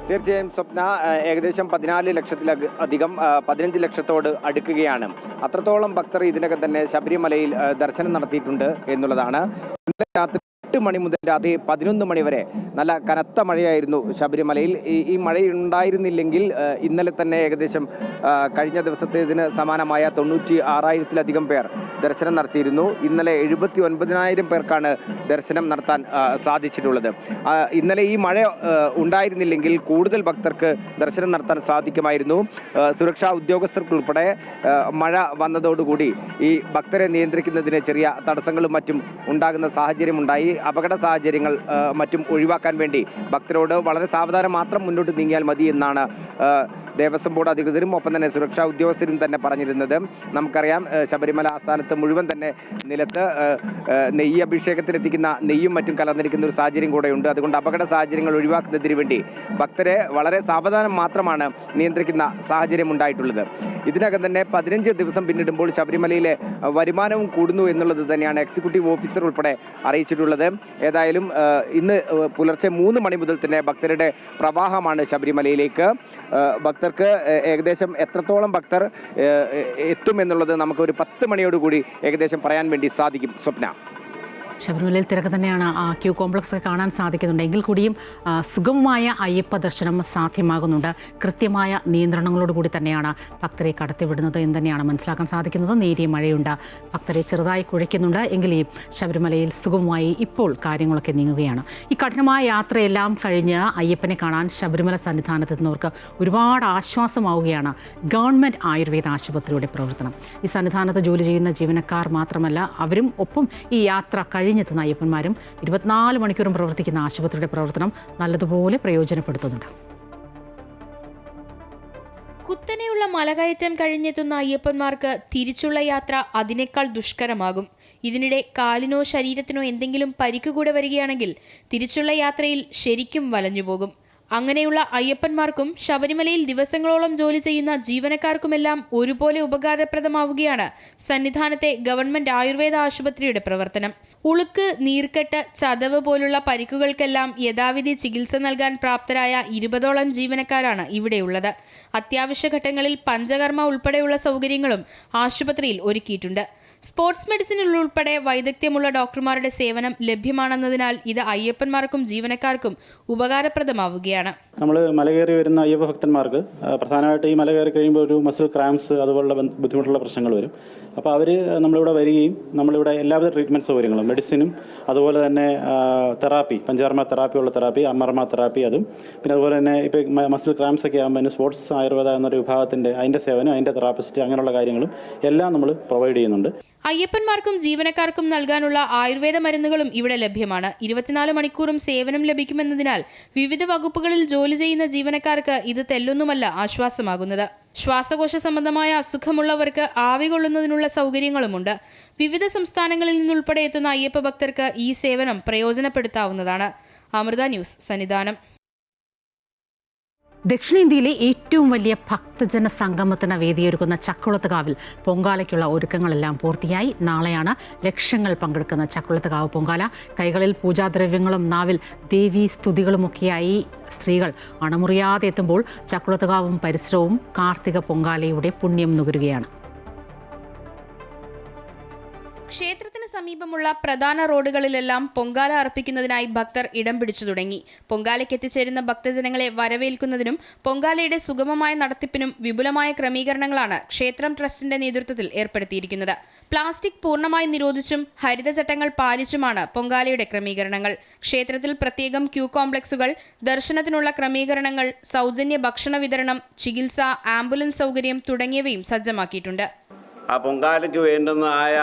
തീർച്ചയായും സ്വപ്ന, ഏകദേശം 14 ലക്ഷത്തിലധികം 15 ലക്ഷത്തോട് അടുക്കുകയാണ്. അത്രത്തോളം ഭക്തർ ഇതിനകം തന്നെ ശബരിമലയിൽ ദർശനം നടത്തിയിട്ടുണ്ട് എന്നുള്ളതാണ്. ഇന്നലെ രാത്രി 8 മണി മുതൽ രാത്രി 11 മണി വരെ നല്ല കനത്ത മഴയായിരുന്നു ശബരിമലയിൽ. ഈ മഴയുണ്ടായിരുന്നില്ലെങ്കിൽ ഇന്നലെ തന്നെ ഏകദേശം കഴിഞ്ഞ ദിവസത്തേതിന് സമാനമായ 96,000-ലധികം പേർ ദർശനം നടത്തിയിരുന്നു. ഇന്നലെ 79,000 പേർക്കാണ് ദർശനം നടത്താൻ സാധിച്ചിട്ടുള്ളത്. ഇന്നലെ ഈ മഴ ഉണ്ടായിരുന്നില്ലെങ്കിൽ കൂടുതൽ ഭക്തർക്ക് ദർശനം നടത്താൻ സാധിക്കുമായിരുന്നു. സുരക്ഷാ ഉദ്യോഗസ്ഥർക്കുൾപ്പെടെ മഴ വന്നതോടുകൂടി ഈ ഭക്തരെ നിയന്ത്രിക്കുന്നതിന് ചെറിയ തടസ്സങ്ങളും മറ്റും ഉണ്ടാകുന്ന സാഹചര്യമുണ്ടായി. അപകട സാഹചര്യങ്ങൾ മറ്റും ഒഴിവാക്കാൻ വേണ്ടി ഭക്തരോട് വളരെ സാവധാനം മാത്രം മുന്നോട്ട് നീങ്ങിയാൽ മതി എന്നാണ് ദേവസ്വം ബോർഡ് അധികൃതരും ഒപ്പം തന്നെ സുരക്ഷാ ഉദ്യോഗസ്ഥരും തന്നെ പറഞ്ഞിരുന്നത്. നമുക്കറിയാം, ശബരിമല ആസ്ഥാനത്ത് മുഴുവൻ തന്നെ നിലത്ത് നെയ്യ് അഭിഷേകത്തിനെത്തിക്കുന്ന നെയ്യും മറ്റും കലർന്നിരിക്കുന്ന ഒരു സാഹചര്യം കൂടെയുണ്ട്. അതുകൊണ്ട് അപകട സാഹചര്യങ്ങൾ ഒഴിവാക്കുന്നതിന് വേണ്ടി ഭക്തരെ വളരെ സാവധാനം മാത്രമാണ് നിയന്ത്രിക്കുന്ന സാഹചര്യം ഉണ്ടായിട്ടുള്ളത്. ഇതിനകം തന്നെ 15 ദിവസം പിന്നിടുമ്പോൾ ശബരിമലയിലെ വരുമാനവും കൂടുന്നു എന്നുള്ളത് തന്നെയാണ് എക്സിക്യൂട്ടീവ് ഓഫീസർ ഉൾപ്പെടെ അറിയിച്ചിട്ടുള്ളത്. ഏതായാലും ഇന്ന് പുലർച്ചെ 3 മണി മുതൽ തന്നെ ഭക്തരുടെ പ്രവാഹമാണ് ശബരിമലയിലേക്ക്. ഭക്തർക്ക് ഏകദേശം എത്രത്തോളം ഭക്തർ എത്തുമെന്നുള്ളത് നമുക്ക് ഒരു 10 മണിയോടുകൂടി ഏകദേശം പറയാൻ വേണ്ടി സാധിക്കും. സ്വപ്ന, ശബരിമലയിൽ തിരക്ക് തന്നെയാണ്. ക്യൂ കോംപ്ലക്സ് കാണാൻ സാധിക്കുന്നുണ്ട്. എങ്കിൽ കൂടിയും സുഗമമായ അയ്യപ്പ ദർശനം സാധ്യമാകുന്നുണ്ട്. കൃത്യമായ നിയന്ത്രണങ്ങളോടുകൂടി തന്നെയാണ് ഭക്തരെ കടത്തിവിടുന്നത് എന്ന് തന്നെയാണ് മനസ്സിലാക്കാൻ സാധിക്കുന്നത്. നേരിയ മഴയുണ്ട്, ഭക്തരെ ചെറുതായി കുഴയ്ക്കുന്നുണ്ട്. എങ്കിലും ശബരിമലയിൽ സുഗമമായി ഇപ്പോൾ കാര്യങ്ങളൊക്കെ നീങ്ങുകയാണ്. ഈ കഠിനമായ യാത്രയെല്ലാം കഴിഞ്ഞ് അയ്യപ്പനെ കാണാൻ ശബരിമല സന്നിധാനത്തെത്തുന്നവർക്ക് ഒരുപാട് ആശ്വാസമാവുകയാണ് ഗവൺമെൻറ് ആയുർവേദ ആശുപത്രിയുടെ പ്രവർത്തനം. ഈ സന്നിധാനത്ത് ജോലി ചെയ്യുന്ന ജീവനക്കാർ മാത്രമല്ല, അവരും ഒപ്പം ഈ യാത്ര കഴിഞ്ഞെത്തുന്ന അയ്യപ്പന്മാരും 24 മണിക്കൂറും പ്രവർത്തിക്കുന്ന ആശുപത്രിയുടെ പ്രവർത്തനം നല്ലതുപോലെ പ്രയോജനപ്പെടുത്തുന്നുണ്ട്. കുത്തനെയുള്ള മലകയറ്റം കഴിഞ്ഞെത്തുന്ന അയ്യപ്പന്മാർക്ക് തിരിച്ചുള്ള യാത്ര അതിനേക്കാൾ ദുഷ്കരമാകും. ഇതിനിടെ കാലിനോ ശരീരത്തിനോ എന്തെങ്കിലും പരിക്ക് കൂടെ വരികയാണെങ്കിൽ തിരിച്ചുള്ള യാത്രയിൽ ശരിക്കും വലഞ്ഞുപോകും. അങ്ങനെയുള്ള അയ്യപ്പന്മാർക്കും ശബരിമലയിൽ ദിവസങ്ങളോളം ജോലി ചെയ്യുന്ന ജീവനക്കാർക്കുമെല്ലാം ഒരുപോലെ ഉപകാരപ്രദമാവുകയാണ് സന്നിധാനത്തെ ഗവൺമെന്റ് ആയുർവേദ ആശുപത്രിയുടെ പ്രവർത്തനം. ഉളുക്ക്, നീർക്കെട്ട്, ചതവ് പോലുള്ള പരിക്കുകൾക്കെല്ലാം യഥാവിധി ചികിത്സ നൽകാൻ പ്രാപ്തരായ 20ഓളം ജീവനക്കാരാണ് ഇവിടെയുള്ളത്. അത്യാവശ്യ ഘട്ടങ്ങളിൽ പഞ്ചകർമ്മ ഉൾപ്പെടെയുള്ള സൗകര്യങ്ങളും ആശുപത്രിയിൽ ഒരുക്കിയിട്ടുണ്ട്. സ്പോർട്സ് മെഡിസിനിൽ ഉൾപ്പെടെ വൈദഗ്ധ്യമുള്ള ഡോക്ടർമാരുടെ സേവനം ലഭ്യമാണെന്നതിനാൽ ഇത് അയ്യപ്പന്മാർക്കും ജീവനക്കാർക്കും ഉപകാരപ്രദമാവുകയാണ്. നമ്മൾ മലകയറി വരുന്ന അയ്യപ്പ ഭക്തന്മാർക്ക് പ്രധാനമായിട്ട് ഈ മല കയറി കഴിയുമ്പോൾ ഒരു മസിൽ ക്രാംസ് അതുപോലുള്ള ബുദ്ധിമുട്ടുള്ള പ്രശ്നങ്ങൾ വരും. അപ്പോൾ അവർ നമ്മളിവിടെ വരികയും നമ്മളിവിടെ എല്ലാവിധ ട്രീറ്റ്മെൻറ്റ് സൗകര്യങ്ങളും മെഡിസിനും അതുപോലെ തന്നെ തെറാപ്പി, പഞ്ചകർമ്മ തെറാപ്പി ഉള്ള തെറാപ്പി, അമർമ്മ തെറാപ്പി അതും പിന്നെ അതുപോലെ തന്നെ ഇപ്പോൾ മസിൽ ക്രാംസ് ഒക്കെ ആകുമ്പോൾ സ്പോർട്സ് ആയുർവേദ എന്നൊരു വിഭാഗത്തിൻ്റെ അതിൻ്റെ സേവനം, അതിൻ്റെ തെറാപ്പിസ്റ്റ് അങ്ങനെയുള്ള കാര്യങ്ങളും എല്ലാം നമ്മൾ പ്രൊവൈഡ് ചെയ്യുന്നുണ്ട്. അയ്യപ്പന്മാർക്കും ജീവനക്കാർക്കും നൽകാനുള്ള ആയുർവേദ മരുന്നുകളും ഇവിടെ ലഭ്യമാണ്. 24 മണിക്കൂറും സേവനം ലഭിക്കുമെന്നതിനാൽ വിവിധ വകുപ്പുകളിൽ ജോലി ചെയ്യുന്ന ജീവനക്കാർക്ക് ഇത് തെല്ലൊന്നുമല്ല ആശ്വാസമാകുന്നത്. ശ്വാസകോശ സംബന്ധമായ അസുഖമുള്ളവർക്ക് ആവി കൊള്ളുന്നതിനുള്ള സൗകര്യങ്ങളുമുണ്ട്. വിവിധ സംസ്ഥാനങ്ങളിൽ നിന്നുൾപ്പെടെ എത്തുന്ന അയ്യപ്പ ഭക്തർക്ക് ഈ സേവനം പ്രയോജനപ്പെടുത്താവുന്നതാണ്. അമൃത ന്യൂസ്, സന്നിധാനം. ദക്ഷിണേന്ത്യയിലെ ഏറ്റവും വലിയ ഭക്തജന സംഗമത്തിന് വേദിയൊരുക്കുന്ന ചക്കുളത്തുകാവിൽ പൊങ്കാലയ്ക്കുള്ള ഒരുക്കങ്ങളെല്ലാം പൂർത്തിയായി. നാളെയാണ് ലക്ഷങ്ങൾ പങ്കെടുക്കുന്ന ചക്കുളത്തുകാവ് പൊങ്കാല. കൈകളിൽ പൂജാദ്രവ്യങ്ങളും നാവിൽ ദേവീ സ്തുതികളുമൊക്കെയായി സ്ത്രീകൾ അണമുറിയാതെ എത്തുമ്പോൾ ചക്കുളത്തുകാവും പരിസരവും കാർത്തിക പൊങ്കാലയുടെ പുണ്യം നുകരുകയാണ്. ക്ഷേത്രത്തിന് സമീപമുള്ള പ്രധാന റോഡുകളിലെല്ലാം പൊങ്കാല അർപ്പിക്കുന്നതിനായി ഭക്തർ ഇടം പിടിച്ചു തുടങ്ങി. പൊങ്കാലയ്ക്ക് എത്തിച്ചേരുന്ന ഭക്തജനങ്ങളെ വരവേൽക്കുന്നതിനും പൊങ്കാലയുടെ സുഗമമായ നടത്തിപ്പിനും വിപുലമായ ക്രമീകരണങ്ങളാണ് ക്ഷേത്രം ട്രസ്റ്റിന്റെ നേതൃത്വത്തിൽ ഏർപ്പെടുത്തിയിരിക്കുന്നത്. പ്ലാസ്റ്റിക് പൂർണ്ണമായി നിരോധിച്ചും ഹരിതചട്ടങ്ങൾ പാലിച്ചുമാണ് പൊങ്കാലയുടെ ക്രമീകരണങ്ങൾ. ക്ഷേത്രത്തിൽ പ്രത്യേകം ക്യൂ കോംപ്ലക്സുകൾ, ദർശനത്തിനുള്ള ക്രമീകരണങ്ങൾ, സൗജന്യ ഭക്ഷണ വിതരണം, ചികിത്സ, ആംബുലൻസ് സൗകര്യം തുടങ്ങിയവയും സജ്ജമാക്കിയിട്ടുണ്ട്. ആ പൊങ്കാലയ്ക്ക് വേണ്ടുന്നതായ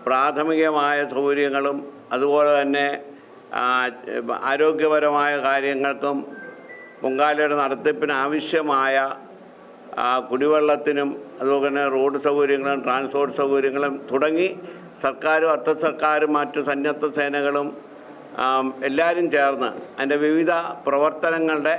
പ്രാഥമികമായ സൗകര്യങ്ങളും അതുപോലെ തന്നെ ആരോഗ്യപരമായ കാര്യങ്ങൾക്കും പൊങ്കാലയുടെ നടത്തിപ്പിന് ആവശ്യമായ കുടിവെള്ളത്തിനും അതുപോലെ തന്നെ റോഡ് സൗകര്യങ്ങളും ട്രാൻസ്പോർട്ട് സൗകര്യങ്ങളും തുടങ്ങി സർക്കാരും അർദ്ധ സർക്കാരും മറ്റു സന്നദ്ധ സേനകളും എല്ലാവരും ചേർന്ന് അതിൻ്റെ വിവിധ പ്രവർത്തനങ്ങളുടെ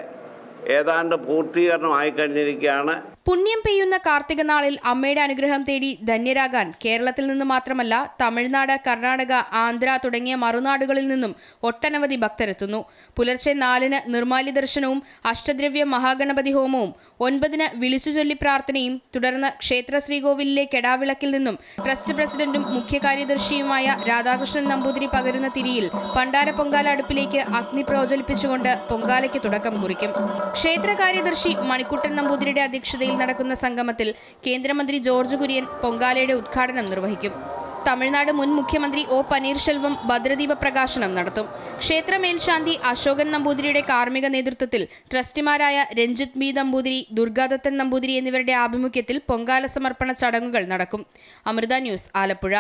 ഏതാണ്ട് പൂർത്തീകരണമായി കഴിഞ്ഞിരിക്കുകയാണ്. പുണ്യം പെയ്യുന്ന കാർത്തിക നാളിൽ അമ്മയുടെ അനുഗ്രഹം തേടി ധന്യരാകാൻ കേരളത്തിൽ നിന്ന് മാത്രമല്ല തമിഴ്നാട്, കർണാടക, ആന്ധ്ര തുടങ്ങിയ മറുനാടുകളിൽ നിന്നും ഒട്ടനവധി ഭക്തരെത്തുന്നു. പുലർച്ചെ 4-ന് നിർമാല്യ ദർശനവും അഷ്ടദ്രവ്യ മഹാഗണപതി ഹോമവും 9-ന് വിളിച്ചുചൊല്ലി പ്രാർത്ഥനയും തുടർന്ന് ക്ഷേത്ര ശ്രീകോവിലിലെ കെടാവിളക്കിൽ നിന്നും ട്രസ്റ്റ് പ്രസിഡന്റും മുഖ്യ കാര്യദർശിയുമായ രാധാകൃഷ്ണൻ നമ്പൂതിരി പകരുന്ന തിരിയിൽ പണ്ടാര പൊങ്കാല അടുപ്പിലേക്ക് അഗ്നി പ്രോജ്വലിപ്പിച്ചുകൊണ്ട് പൊങ്കാലയ്ക്ക് തുടക്കം കുറിക്കും. ക്ഷേത്ര കാര്യദർശി മണിക്കുട്ടൻ നമ്പൂതിരിയുടെ അധ്യക്ഷതയിൽ നടക്കുന്ന സംഗമത്തിൽ കേന്ദ്രമന്ത്രി ജോർജ് കുര്യൻ പൊങ്കാലയുടെ ഉദ്ഘാടനം നിർവഹിക്കും. തമിഴ്നാട് മുൻ മുഖ്യമന്ത്രി ഒ പനീർശെൽവം ഭദ്രദീപ പ്രകാശനം നടത്തും. ക്ഷേത്ര മേൽശാന്തി അശോകൻ നമ്പൂതിരിയുടെ കാർമ്മിക നേതൃത്വത്തിൽ ട്രസ്റ്റിമാരായ രഞ്ജിത്ത് ബി നമ്പൂതിരി, ദുർഗാദത്തൻ നമ്പൂതിരി എന്നിവരുടെ ആഭിമുഖ്യത്തിൽ പൊങ്കാല സമർപ്പണ ചടങ്ങുകൾ നടക്കും. അമൃത ന്യൂസ്, ആലപ്പുഴ.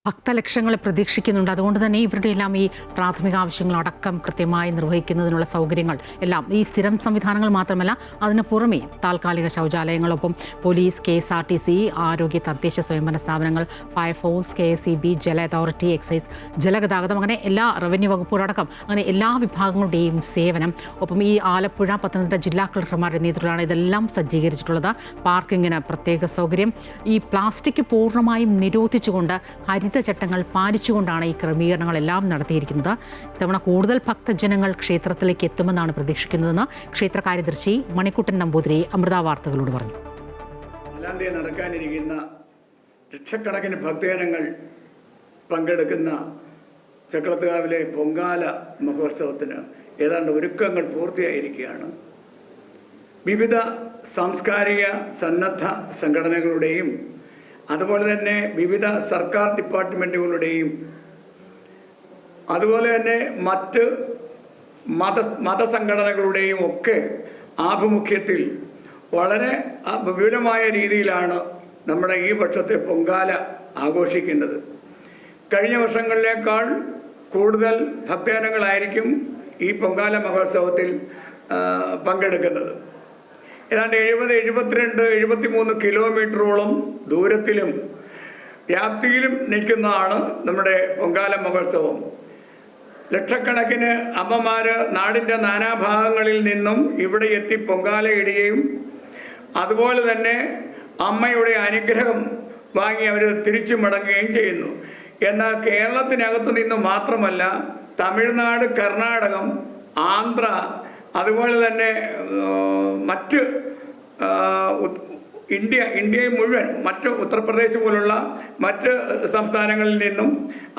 ഭക്തലക്ഷങ്ങളെ പ്രതീക്ഷിക്കുന്നുണ്ട്. അതുകൊണ്ട് തന്നെ ഇവരുടെ എല്ലാം ഈ പ്രാഥമിക ആവശ്യങ്ങളടക്കം കൃത്യമായി നിർവഹിക്കുന്നതിനുള്ള സൗകര്യങ്ങൾ എല്ലാം ഈ സ്ഥിരം സംവിധാനങ്ങൾ മാത്രമല്ല അതിന് പുറമെ താൽക്കാലിക ശൗചാലയങ്ങളൊപ്പം പോലീസ്, KSRTC, ആരോഗ്യ, തദ്ദേശ സ്വയംഭരണ സ്ഥാപനങ്ങൾ, ഫയർഫോഴ്സ്, KSEB, ജല അതോറിറ്റി, എക്സൈസ്, ജലഗതാഗതം, അങ്ങനെ എല്ലാ റവന്യൂ വകുപ്പുകളടക്കം അങ്ങനെ എല്ലാ വിഭാഗങ്ങളുടെയും സേവനം. ഒപ്പം ഈ ആലപ്പുഴ, പത്തനംതിട്ട ജില്ലാ കളക്ടർമാരുടെ നേതൃത്വത്തിലാണ് ഇതെല്ലാം സജ്ജീകരിച്ചിട്ടുള്ളത്. പാർക്കിങ്ങിന് പ്രത്യേക സൗകര്യം. ഈ പ്ലാസ്റ്റിക് പൂർണ്ണമായും നിരോധിച്ചുകൊണ്ട് ചട്ടങ്ങൾ പാലിച്ചുകൊണ്ടാണ് ഈ ക്രമീകരണങ്ങളെല്ലാം നടത്തിയിരിക്കുന്നത്. ഇത്തവണ കൂടുതൽ ഭക്തജനങ്ങൾ ക്ഷേത്രത്തിലേക്ക് എത്തുമെന്നാണ് പ്രതീക്ഷിക്കുന്നതെന്ന് ക്ഷേത്ര കാര്യദർശി മണിക്കുട്ടൻ നമ്പൂതിരി അമൃത വാർത്തകളോട് പറഞ്ഞു. നടക്കാനിരിക്കുന്ന ലക്ഷക്കണക്കിന് ഭക്തജനങ്ങൾ പങ്കെടുക്കുന്ന ചക്കുളത്തുകാവിലെ പൊങ്കാല മഹോത്സവത്തിന് ഏതാണ്ട് ഒരുക്കങ്ങൾ പൂർത്തിയായിരിക്കുകയാണ്. വിവിധ സാംസ്കാരിക സന്നദ്ധ സംഘടനകളുടെയും അതുപോലെ തന്നെ വിവിധ സർക്കാർ ഡിപ്പാർട്ട്മെൻറ്റുകളുടെയും അതുപോലെ തന്നെ മറ്റ് മതസംഘടനകളുടെയും ഒക്കെ ആഭിമുഖ്യത്തിൽ വളരെ വിപുലമായ രീതിയിലാണ് നമ്മുടെ ഈ വർഷത്തെ പൊങ്കാല ആഘോഷിക്കുന്നത്. കഴിഞ്ഞ വർഷങ്ങളിലേക്കാൾ കൂടുതൽ ഭക്തജനങ്ങളായിരിക്കും ഈ പൊങ്കാല മഹോത്സവത്തിൽ പങ്കെടുക്കുന്നത്. ഏതാണ്ട് 72-73 കിലോമീറ്ററോളം ദൂരത്തിലും വ്യാപ്തിയിലും നിൽക്കുന്നതാണ് നമ്മുടെ പൊങ്കാല മഹോത്സവം. ലക്ഷക്കണക്കിന് അമ്മമാര് നാടിൻ്റെ നാനാഭാഗങ്ങളിൽ നിന്നും ഇവിടെ എത്തി പൊങ്കാലയിടുകയും അതുപോലെ തന്നെ അമ്മയുടെ അനുഗ്രഹം വാങ്ങി അവർ തിരിച്ചു മടങ്ങുകയും ചെയ്യുന്നു. എന്നാൽ കേരളത്തിനകത്ത് നിന്ന് മാത്രമല്ല തമിഴ്നാട്, കർണാടകം, ആന്ധ്ര അതുപോലെ തന്നെ മറ്റ് ഇന്ത്യയെ മുഴുവൻ മറ്റ് ഉത്തർപ്രദേശ് പോലുള്ള മറ്റ് സംസ്ഥാനങ്ങളിൽ നിന്നും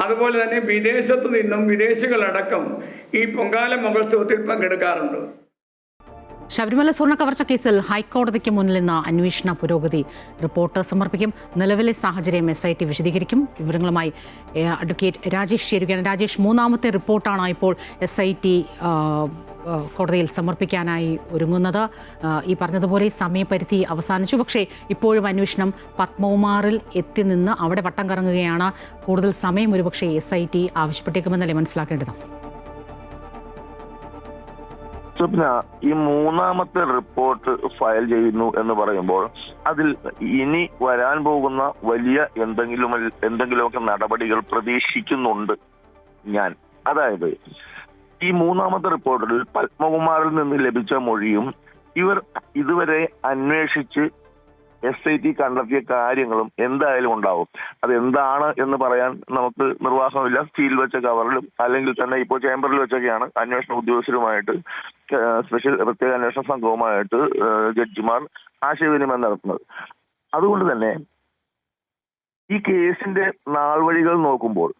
അതുപോലെ തന്നെ വിദേശത്തു നിന്നും വിദേശികളടക്കം ഈ പൊങ്കാല മഹോത്സവത്തിൽ പങ്കെടുക്കാറുണ്ട്. ശബരിമല സ്വർണ്ണ കവർച്ച കേസിൽ ഹൈക്കോടതിക്ക് മുന്നിൽ നിന്ന് അന്വേഷണ പുരോഗതി റിപ്പോർട്ട് സമർപ്പിക്കും. നിലവിലെ സാഹചര്യം SIT വിശദീകരിക്കും. വിവരങ്ങളുമായി അഡ്വക്കേറ്റ് രാജേഷ് ചേരുകയാണ്. രാജേഷ്, മൂന്നാമത്തെ റിപ്പോർട്ടാണ് ഇപ്പോൾ SIT കോടതിയിൽ സമർപ്പിക്കാനായി ഒരുങ്ങുന്നത്. ഈ പറഞ്ഞതുപോലെ സമയപരിധി അവസാനിച്ചു. പക്ഷേ ഇപ്പോഴും അന്വേഷണം പത്മകുമാറിൽ എത്തി നിന്ന് അവിടെ വട്ടം കറങ്ങുകയാണ്. കൂടുതൽ സമയം ഒരുപക്ഷെ SIT ആവശ്യപ്പെട്ടേക്കുമെന്നല്ലേ മനസ്സിലാക്കേണ്ടത്? സ്വപ്ന, ഈ മൂന്നാമത്തെ റിപ്പോർട്ട് ഫയൽ ചെയ്യുന്നു എന്ന് പറയുമ്പോൾ അതിൽ ഇനി വരാൻ പോകുന്ന വലിയ എന്തെങ്കിലുമൊക്കെ നടപടികൾ പ്രതീക്ഷിക്കുന്നുണ്ട് ഞാൻ. അതായത് ഈ മൂന്നാമത്തെ റിപ്പോർട്ടിൽ പത്മകുമാറിൽ നിന്ന് ലഭിച്ച മൊഴിയും ഇവർ ഇതുവരെ അന്വേഷിച്ച് SIT കണ്ടെത്തിയ കാര്യങ്ങളും എന്തായാലും ഉണ്ടാവും. അതെന്താണ് എന്ന് പറയാൻ നമുക്ക് നിർവാഹമില്ല. സ്റ്റീൽ വെച്ച കവറിലും അല്ലെങ്കിൽ തന്നെ ഇപ്പോൾ ചേംബറിൽ വെച്ചൊക്കെയാണ് അന്വേഷണ ഉദ്യോഗസ്ഥരുമായിട്ട് പ്രത്യേക അന്വേഷണ സംഘവുമായിട്ട് ജഡ്ജിമാർ ആശയവിനിമയം നടത്തുന്നത്. അതുകൊണ്ട് തന്നെ ഈ കേസിന്റെ നാൾവഴികൾ നോക്കുമ്പോൾ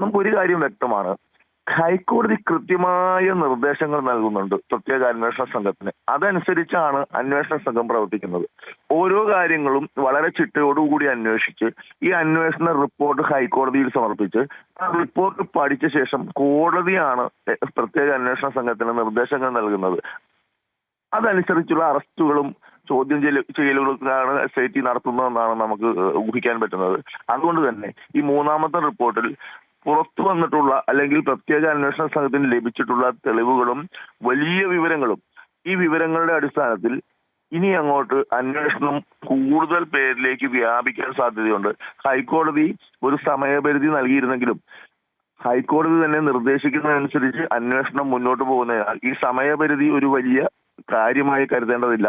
നമുക്കൊരു കാര്യം വ്യക്തമാണ്. ഹൈക്കോടതി കൃത്യമായ നിർദ്ദേശങ്ങൾ നൽകുന്നുണ്ട് പ്രത്യേക അന്വേഷണ സംഘത്തിന്. അതനുസരിച്ചാണ് അന്വേഷണ സംഘം പ്രവർത്തിക്കുന്നത്. ഓരോ കാര്യങ്ങളും വളരെ ചിട്ടയോടുകൂടി അന്വേഷിച്ച് ഈ അന്വേഷണ റിപ്പോർട്ട് ഹൈക്കോടതിയിൽ സമർപ്പിച്ച് ആ റിപ്പോർട്ട് പഠിച്ച ശേഷം കോടതിയാണ് പ്രത്യേക അന്വേഷണ സംഘത്തിന് നിർദ്ദേശങ്ങൾ നൽകുന്നത്. അതനുസരിച്ചുള്ള അറസ്റ്റുകളും ചോദ്യം ചെയ്യലുകൾക്കാണ് SIT നടത്തുന്നതെന്നാണ് നമുക്ക് ഊഹിക്കാൻ പറ്റുന്നത്. അതുകൊണ്ട് തന്നെ ഈ മൂന്നാമത്തെ റിപ്പോർട്ടിൽ പുറത്തു വന്നിട്ടുള്ള അല്ലെങ്കിൽ പ്രത്യേക അന്വേഷണ സംഘത്തിന് ലഭിച്ചിട്ടുള്ള തെളിവുകളും വലിയ വിവരങ്ങളും, ഈ വിവരങ്ങളുടെ അടിസ്ഥാനത്തിൽ ഇനി അങ്ങോട്ട് അന്വേഷണം കൂടുതൽ പേരിലേക്ക് വ്യാപിക്കാൻ സാധ്യതയുണ്ട്. ഹൈക്കോടതി ഒരു സമയപരിധി നൽകിയിരുന്നെങ്കിലും ഹൈക്കോടതി തന്നെ നിർദ്ദേശിക്കുന്നതനുസരിച്ച് അന്വേഷണം മുന്നോട്ട് പോകുന്നതിനാൽ ഈ സമയപരിധി ഒരു വലിയ കാര്യമായി കരുതേണ്ടതില്ല.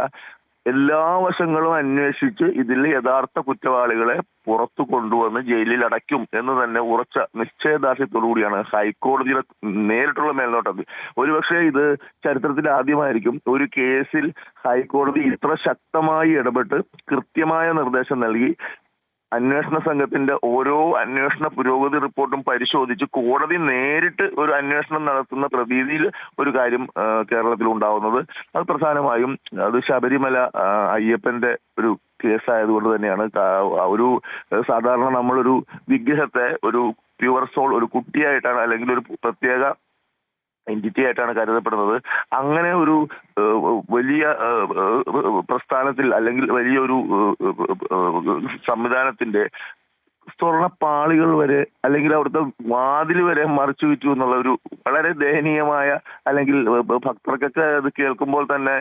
എല്ലാ വശങ്ങളും അന്വേഷിച്ച് ഇതിൽ യഥാർത്ഥ കുറ്റവാളികളെ പുറത്തു കൊണ്ടുവന്ന് ജയിലിൽ അടയ്ക്കും എന്ന് തന്നെ ഉറച്ച നിശ്ചയദാർഢ്യത്തോടുകൂടിയാണ് ഹൈക്കോടതിയുടെ നേരിട്ടുള്ള മേൽനോട്ടത്തിൽ. ഒരുപക്ഷെ ഇത് ചരിത്രത്തിൽ ആദ്യമായിരിക്കും ഒരു കേസിൽ ഹൈക്കോടതി ഇത്ര ശക്തമായി ഇടപെട്ട് കൃത്യമായ നിർദ്ദേശം നൽകി അന്വേഷണ സംഘത്തിന്റെ ഓരോ അന്വേഷണ പുരോഗതി റിപ്പോർട്ടും പരിശോധിച്ച് കോടതി നേരിട്ട് ഒരു അന്വേഷണം നടത്തുന്ന പ്രതീതിയിൽ ഒരു കാര്യം കേരളത്തിൽ ഉണ്ടാവുന്നത്. അത് പ്രധാനമായും അത് ശബരിമല അയ്യപ്പന്റെ ഒരു കേസായതുകൊണ്ട് തന്നെയാണ്. ഒരു സാധാരണ നമ്മളൊരു വിഗ്രഹത്തെ ഒരു പ്യുവർ സോൾ, ഒരു കുട്ടിയായിട്ടാണ് അല്ലെങ്കിൽ ഒരു പ്രത്യേക എൻറ്റിറ്റി ആയിട്ടാണ് കരുതപ്പെടുന്നത്. അങ്ങനെ ഒരു വലിയ പ്രസ്ഥാനത്തിൽ അല്ലെങ്കിൽ വലിയൊരു സംവിധാനത്തിന്റെ സ്വർണ്ണപ്പാളികൾ വരെ അല്ലെങ്കിൽ അവിടുത്തെ വാതിൽ വരെ മറിച്ചു വിറ്റു എന്നുള്ള ഒരു വളരെ ദയനീയമായ, അല്ലെങ്കിൽ ഭക്തർക്കൊക്കെ അത് കേൾക്കുമ്പോൾ തന്നെ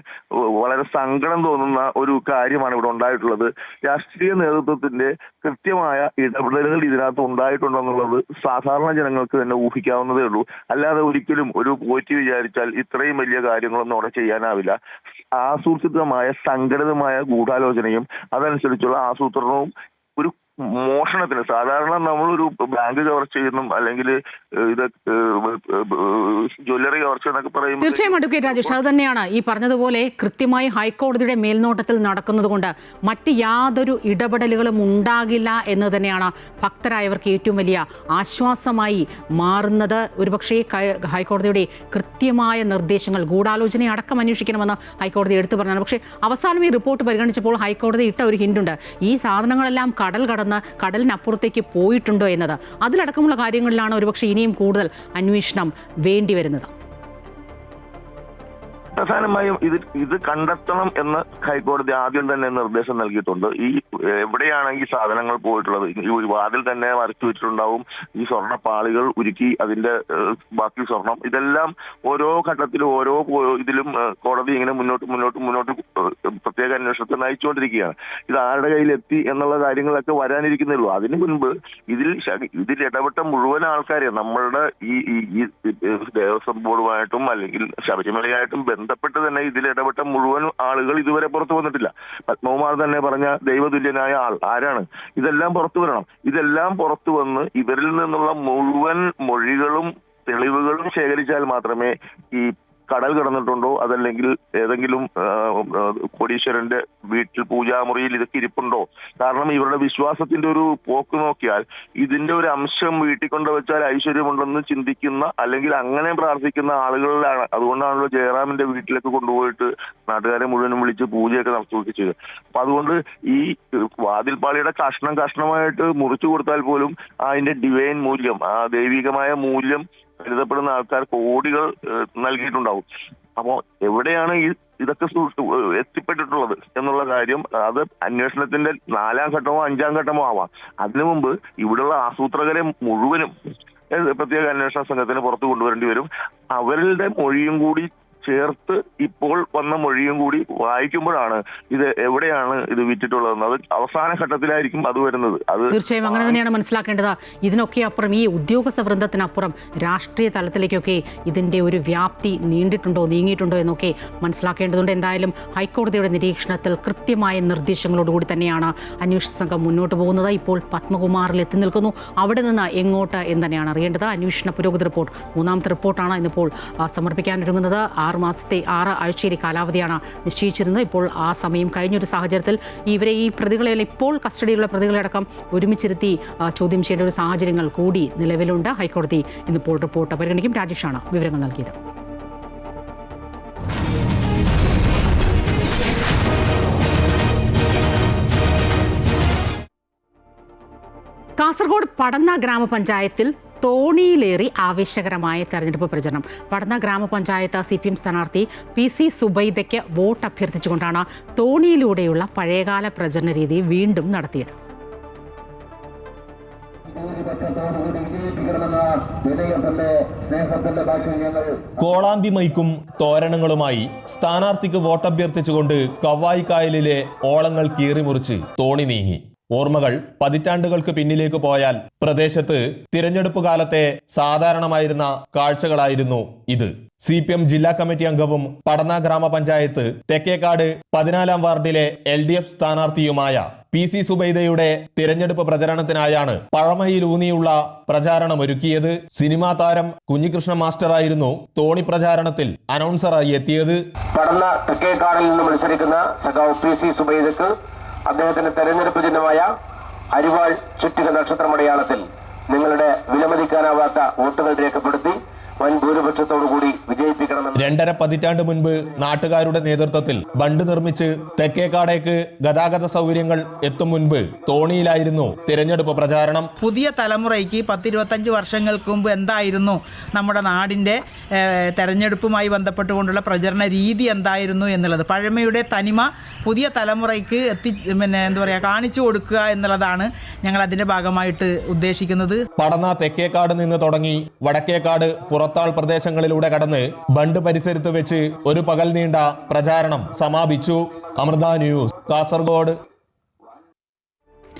വളരെ സങ്കടം തോന്നുന്ന ഒരു കാര്യമാണ് ഇവിടെ ഉണ്ടായിട്ടുള്ളത്. രാഷ്ട്രീയ നേതൃത്വത്തിന്റെ കൃത്യമായ ഇടപെടലുകൾ ഇതിനകത്ത് ഉണ്ടായിട്ടുണ്ടെന്നുള്ളത് സാധാരണ ജനങ്ങൾക്ക് തന്നെ ഊഹിക്കാവുന്നതേ ഉള്ളൂ. അല്ലാതെ ഒരിക്കലും ഒരു പോറ്റി വിചാരിച്ചാൽ ഇത്രയും വലിയ കാര്യങ്ങളൊന്നും അവിടെ ചെയ്യാനാവില്ല. ആസൂത്രിതമായ സംഘടിതമായ ഗൂഢാലോചനയും അതനുസരിച്ചുള്ള ആസൂത്രണവും ഒരു മോഷണത്തിന്, സാധാരണ നമ്മളൊരു ബാങ്ക് കവർച്ച ചെയ്യുന്നു അല്ലെങ്കിൽ ഇത് ജ്വല്ലറി കവർച്ച എന്നൊക്കെ പറയുമ്പോൾ തീർച്ചയായും അഡ്വക്കേറ്റ് രാജേഷ്, അത് തന്നെയാണ് ഈ പറഞ്ഞതുപോലെ കൃത്യമായി ഹൈക്കോടതിയുടെ മേൽനോട്ടത്തിൽ നടക്കുന്നത് കൊണ്ട് മറ്റ് യാതൊരു ഇടപെടലുകളും ഉണ്ടാകില്ല എന്ന് തന്നെയാണ് ഭക്തരായവർക്ക് ഏറ്റവും വലിയ ആശ്വാസമായി മാറുന്നത്. ഒരുപക്ഷേ ഹൈക്കോടതിയുടെ കൃത്യമായ നിർദ്ദേശങ്ങൾ, ഗൂഢാലോചന അടക്കം അന്വേഷിക്കണമെന്ന് ഹൈക്കോടതി എടുത്തു പറഞ്ഞാണ്. പക്ഷേ അവസാനം ഈ റിപ്പോർട്ട് പരിഗണിച്ചപ്പോൾ ഹൈക്കോടതി ഇട്ട ഒരു ഹിന്റുണ്ട്. ഈ സാധനങ്ങളെല്ലാം കടലിനപ്പുറത്തേക്ക് പോയിട്ടുണ്ടോ എന്നത്. അതിലടക്കമുള്ള കാര്യങ്ങളിലാണ് ഒരുപക്ഷെ ഇനിയും കൂടുതൽ അന്വേഷണം വേണ്ടി വരുന്നത്. പ്രധാനമായും ഇത് കണ്ടെത്തണം എന്ന് ഹൈക്കോടതി ആദ്യം തന്നെ നിർദ്ദേശം നൽകിയിട്ടുണ്ട്. ഈ എവിടെയാണ് ഈ സാധനങ്ങൾ പോയിട്ടുള്ളത്, ഈ വാതിൽ തന്നെ മറച്ചു വെച്ചിട്ടുണ്ടാവും, ഈ സ്വർണ്ണപ്പാളികൾ ഉരുക്കി അതിന്റെ ബാക്കി സ്വർണം, ഇതെല്ലാം ഓരോ ഘട്ടത്തിലും ഓരോ ഇതിലും കോടതി ഇങ്ങനെ മുന്നോട്ട് പ്രത്യേക അന്വേഷണത്തെ നയിച്ചുകൊണ്ടിരിക്കുകയാണ്. ഇത് ആരുടെ കയ്യിലെത്തി എന്നുള്ള കാര്യങ്ങളൊക്കെ വരാനിരിക്കുന്നുള്ളൂ. അതിനു മുൻപ് ഇതിൽ ഇടപെട്ട മുഴുവൻ ആൾക്കാരെ നമ്മളുടെ ഈ ദേവസ്വം ബോർഡുമായിട്ടും അല്ലെങ്കിൽ ശബരിമലയായിട്ടും ബന്ധപ്പെട്ട് തന്നെ ഇതിലിടപെട്ട മുഴുവൻ ആളുകൾ ഇതുവരെ പുറത്തു വന്നിട്ടില്ല. പത്മകുമാർ തന്നെ പറഞ്ഞ ദൈവതുല്യനായ ആൾ ആരാണ്? ഇതെല്ലാം പുറത്തു വരണം. ഇതെല്ലാം പുറത്തു വന്ന് ഇവരിൽ നിന്നുള്ള മുഴുവൻ മൊഴികളും തെളിവുകളും ശേഖരിച്ചാൽ മാത്രമേ ഈ കടൽ കിടന്നിട്ടുണ്ടോ, അതല്ലെങ്കിൽ ഏതെങ്കിലും കോടീശ്വരന്റെ വീട്ടിൽ പൂജാമുറിയിൽ ഇതൊക്കെ ഇരിപ്പുണ്ടോ? കാരണം ഇവരുടെ വിശ്വാസത്തിന്റെ ഒരു പോക്ക് നോക്കിയാൽ ഇതിന്റെ ഒരു അംശം വീട്ടിൽ കൊണ്ടുവച്ചാൽ ഐശ്വര്യമുണ്ടെന്ന് ചിന്തിക്കുന്ന അല്ലെങ്കിൽ അങ്ങനെ പ്രാർത്ഥിക്കുന്ന ആളുകളിലാണ്. അതുകൊണ്ടാണല്ലോ ജയറാമിന്റെ വീട്ടിലേക്ക് കൊണ്ടുപോയിട്ട് നാട്ടുകാരെ മുഴുവനും വിളിച്ച് പൂജയൊക്കെ നടത്തുകയൊക്കെ ചെയ്തത്. അപ്പൊ അതുകൊണ്ട് ഈ വാതിൽപ്പാളിയുടെ കഷ്ണമായിട്ട് മുറിച്ചു കൊടുത്താൽ പോലും അതിന്റെ ഡിവൈൻ മൂല്യം, ആ ദൈവികമായ മൂല്യം കരുതപ്പെടുന്ന ആൾക്കാർ കോടികൾ നൽകിയിട്ടുണ്ടാവും. അപ്പോ എവിടെയാണ് ഇതൊക്കെ എത്തിപ്പെട്ടിട്ടുള്ളത് എന്നുള്ള കാര്യം അത് അന്വേഷണത്തിന്റെ 4ാം ഘട്ടമോ 5ാം ഘട്ടമോ ആവാം. അതിനു മുമ്പ് ഇവിടെയുള്ള ആസൂത്രകരെ മുഴുവനും പ്രത്യേക അന്വേഷണ സംഘത്തിന് പുറത്തു കൊണ്ടുവരേണ്ടി വരും. അവരുടെ മൊഴിയും കൂടി ചേർത്ത് ഇപ്പോൾ വന്ന മൊഴിയും കൂടി വായിക്കുമ്പോഴാണ് ഇത് എവിടെയാണ് ഇത് വിറ്റിട്ടുള്ളതെന്ന് അത് അവസാന ഘട്ടത്തിലായിരിക്കും അത് വരുന്നത്. അത് തീർച്ചയായും അങ്ങനെ തന്നെയാണ് മനസ്സിലാക്കേണ്ടത്. ഇതിനൊക്കെ അപ്പുറം ഈ ഉദ്യോഗസ്ഥ വൃന്ദത്തിനപ്പുറം രാഷ്ട്രീയ തലത്തിലേക്കൊക്കെ ഇതിൻ്റെ ഒരു വ്യാപ്തി നീങ്ങിയിട്ടുണ്ടോ എന്നൊക്കെ മനസ്സിലാക്കേണ്ടതുണ്ട്. എന്തായാലും ഹൈക്കോടതിയുടെ നിരീക്ഷണത്തിൽ കൃത്യമായ നിർദ്ദേശങ്ങളോടുകൂടി തന്നെയാണ് അന്വേഷണ സംഘം മുന്നോട്ട് പോകുന്നത്. ഇപ്പോൾ പത്മകുമാറിൽ എത്തി നിൽക്കുന്നു. അവിടെ നിന്ന് എങ്ങോട്ട് എന്ന് തന്നെയാണ് അറിയേണ്ടത്. അന്വേഷണ പുരോഗതി റിപ്പോർട്ട് 3ാമത്തെ റിപ്പോർട്ടാണ് ഇന്നിപ്പോൾ സമർപ്പിക്കാനൊരുങ്ങുന്നത്. 6 ആഴ്ചയിലെ കാലാവധിയാണ് നിശ്ചയിച്ചിരുന്നത്. ഇപ്പോൾ ആ സമയം കഴിഞ്ഞൊരു സാഹചര്യത്തിൽ ഈ പ്രതികളെ ഇപ്പോൾ കസ്റ്റഡിയിലുള്ള പ്രതികളടക്കം ഒരുമിച്ചിരുത്തി ചോദ്യം ചെയ്യേണ്ട ഒരു സാഹചര്യങ്ങൾ കൂടി നിലവിലുണ്ട്. ഹൈക്കോടതി ഇന്നിപ്പോൾ റിപ്പോർട്ട് പരിഗണിക്കും. രാജേഷാണ് വിവരങ്ങൾ നൽകിയത്. കാസർഗോഡ് പടന്ന ഗ്രാമപഞ്ചായത്തിൽ തോണിയിലേറി ആവേശകരമായ തെരഞ്ഞെടുപ്പ് പ്രചരണം. പടന്ന ഗ്രാമപഞ്ചായത്ത് CPM സ്ഥാനാർത്ഥി PC സുബൈദയ്ക്ക് വോട്ട് അഭ്യർത്ഥിച്ചുകൊണ്ടാണ് തോണിയിലൂടെയുള്ള പഴയകാല പ്രചരണ രീതി വീണ്ടും നടത്തിയത്. കോളാമ്പി മൈക്കും തോരണങ്ങളുമായി സ്ഥാനാർത്ഥിക്ക് വോട്ടഭ്യർത്ഥിച്ചുകൊണ്ട് കവായി കായലിലെ ഓളങ്ങൾ കീറിമുറിച്ച് തോണി നീങ്ങി. ഓർമ്മകൾ പതിറ്റാണ്ടുകൾക്ക് പിന്നിലേക്ക് പോയാൽ പ്രദേശത്ത് തിരഞ്ഞെടുപ്പ് കാലത്തെ സാധാരണമായിരുന്ന കാഴ്ചകളായിരുന്നു ഇത്. CPM ജില്ലാ കമ്മിറ്റി അംഗവും പടന്ന ഗ്രാമപഞ്ചായത്ത് തെക്കേക്കാട് 14ാം വാർഡിലെ LDF സ്ഥാനാർത്ഥിയുമായ PC സുബൈദയുടെ തിരഞ്ഞെടുപ്പ് പ്രചരണത്തിനായാണ് പഴമയിലൂന്നിയുള്ള പ്രചാരണമൊരുക്കിയത്. സിനിമാ താരം കുഞ്ഞികൃഷ്ണ മാസ്റ്ററായിരുന്നു തോണി പ്രചാരണത്തിൽ അനൗൺസറായി എത്തിയത്. പടന്ന തെക്കേക്കാടിൽ നിന്ന് മത്സരിക്കുന്ന സഖാവ് PC സുബൈദക്ക് അദ്ദേഹത്തിന്റെ തെരഞ്ഞെടുപ്പ് ചിഹ്നമായ അരിവാൾ ചുറ്റിക നക്ഷത്രമടയാളത്തിൽ നിങ്ങളുടെ വിലമതിക്കാനാവാത്ത വോട്ടുകൾ രേഖപ്പെടുത്തി വൻ ഭൂരിപക്ഷത്തോടുകൂടി വിജയിപ്പിക്കണമെന്ന് 2.5 പതിറ്റാണ്ട് മുൻപ് നാട്ടുകാരുടെ നേതൃത്വത്തിൽ ബണ്ട് നിർമ്മിച്ച് തെക്കേക്കാടേക്ക് ഗതാഗത സൗകര്യങ്ങൾ എത്തും മുൻപ് തോണിയിലായിരുന്നു തിരഞ്ഞെടുപ്പ് പ്രചാരണം. പുതിയ തലമുറയ്ക്ക് 10-25 വർഷങ്ങൾക്ക് മുമ്പ് എന്തായിരുന്നു നമ്മുടെ നാടിൻ്റെ തെരഞ്ഞെടുപ്പുമായി ബന്ധപ്പെട്ടുകൊണ്ടുള്ള പ്രചരണ രീതി എന്തായിരുന്നു എന്നുള്ളത്, പഴമയുടെ തനിമ പുതിയ തലമുറയ്ക്ക് കാണിച്ചു കൊടുക്കുക എന്നുള്ളതാണ് ഞങ്ങൾ അതിൻ്റെ ഭാഗമായിട്ട് ഉദ്ദേശിക്കുന്നത്. പടന്ന തെക്കേക്കാട് നിന്ന് തുടങ്ങി വടക്കേക്കാട് പുറത്താൾ പ്രദേശങ്ങളിലൂടെ കടന്ന് ബണ്ട് പരിസരത്ത് വെച്ച് ഒരു പകൽ നീണ്ട പ്രചാരണം സമാപിച്ചു. അമൃത ന്യൂസ്, കാസർഗോഡ്.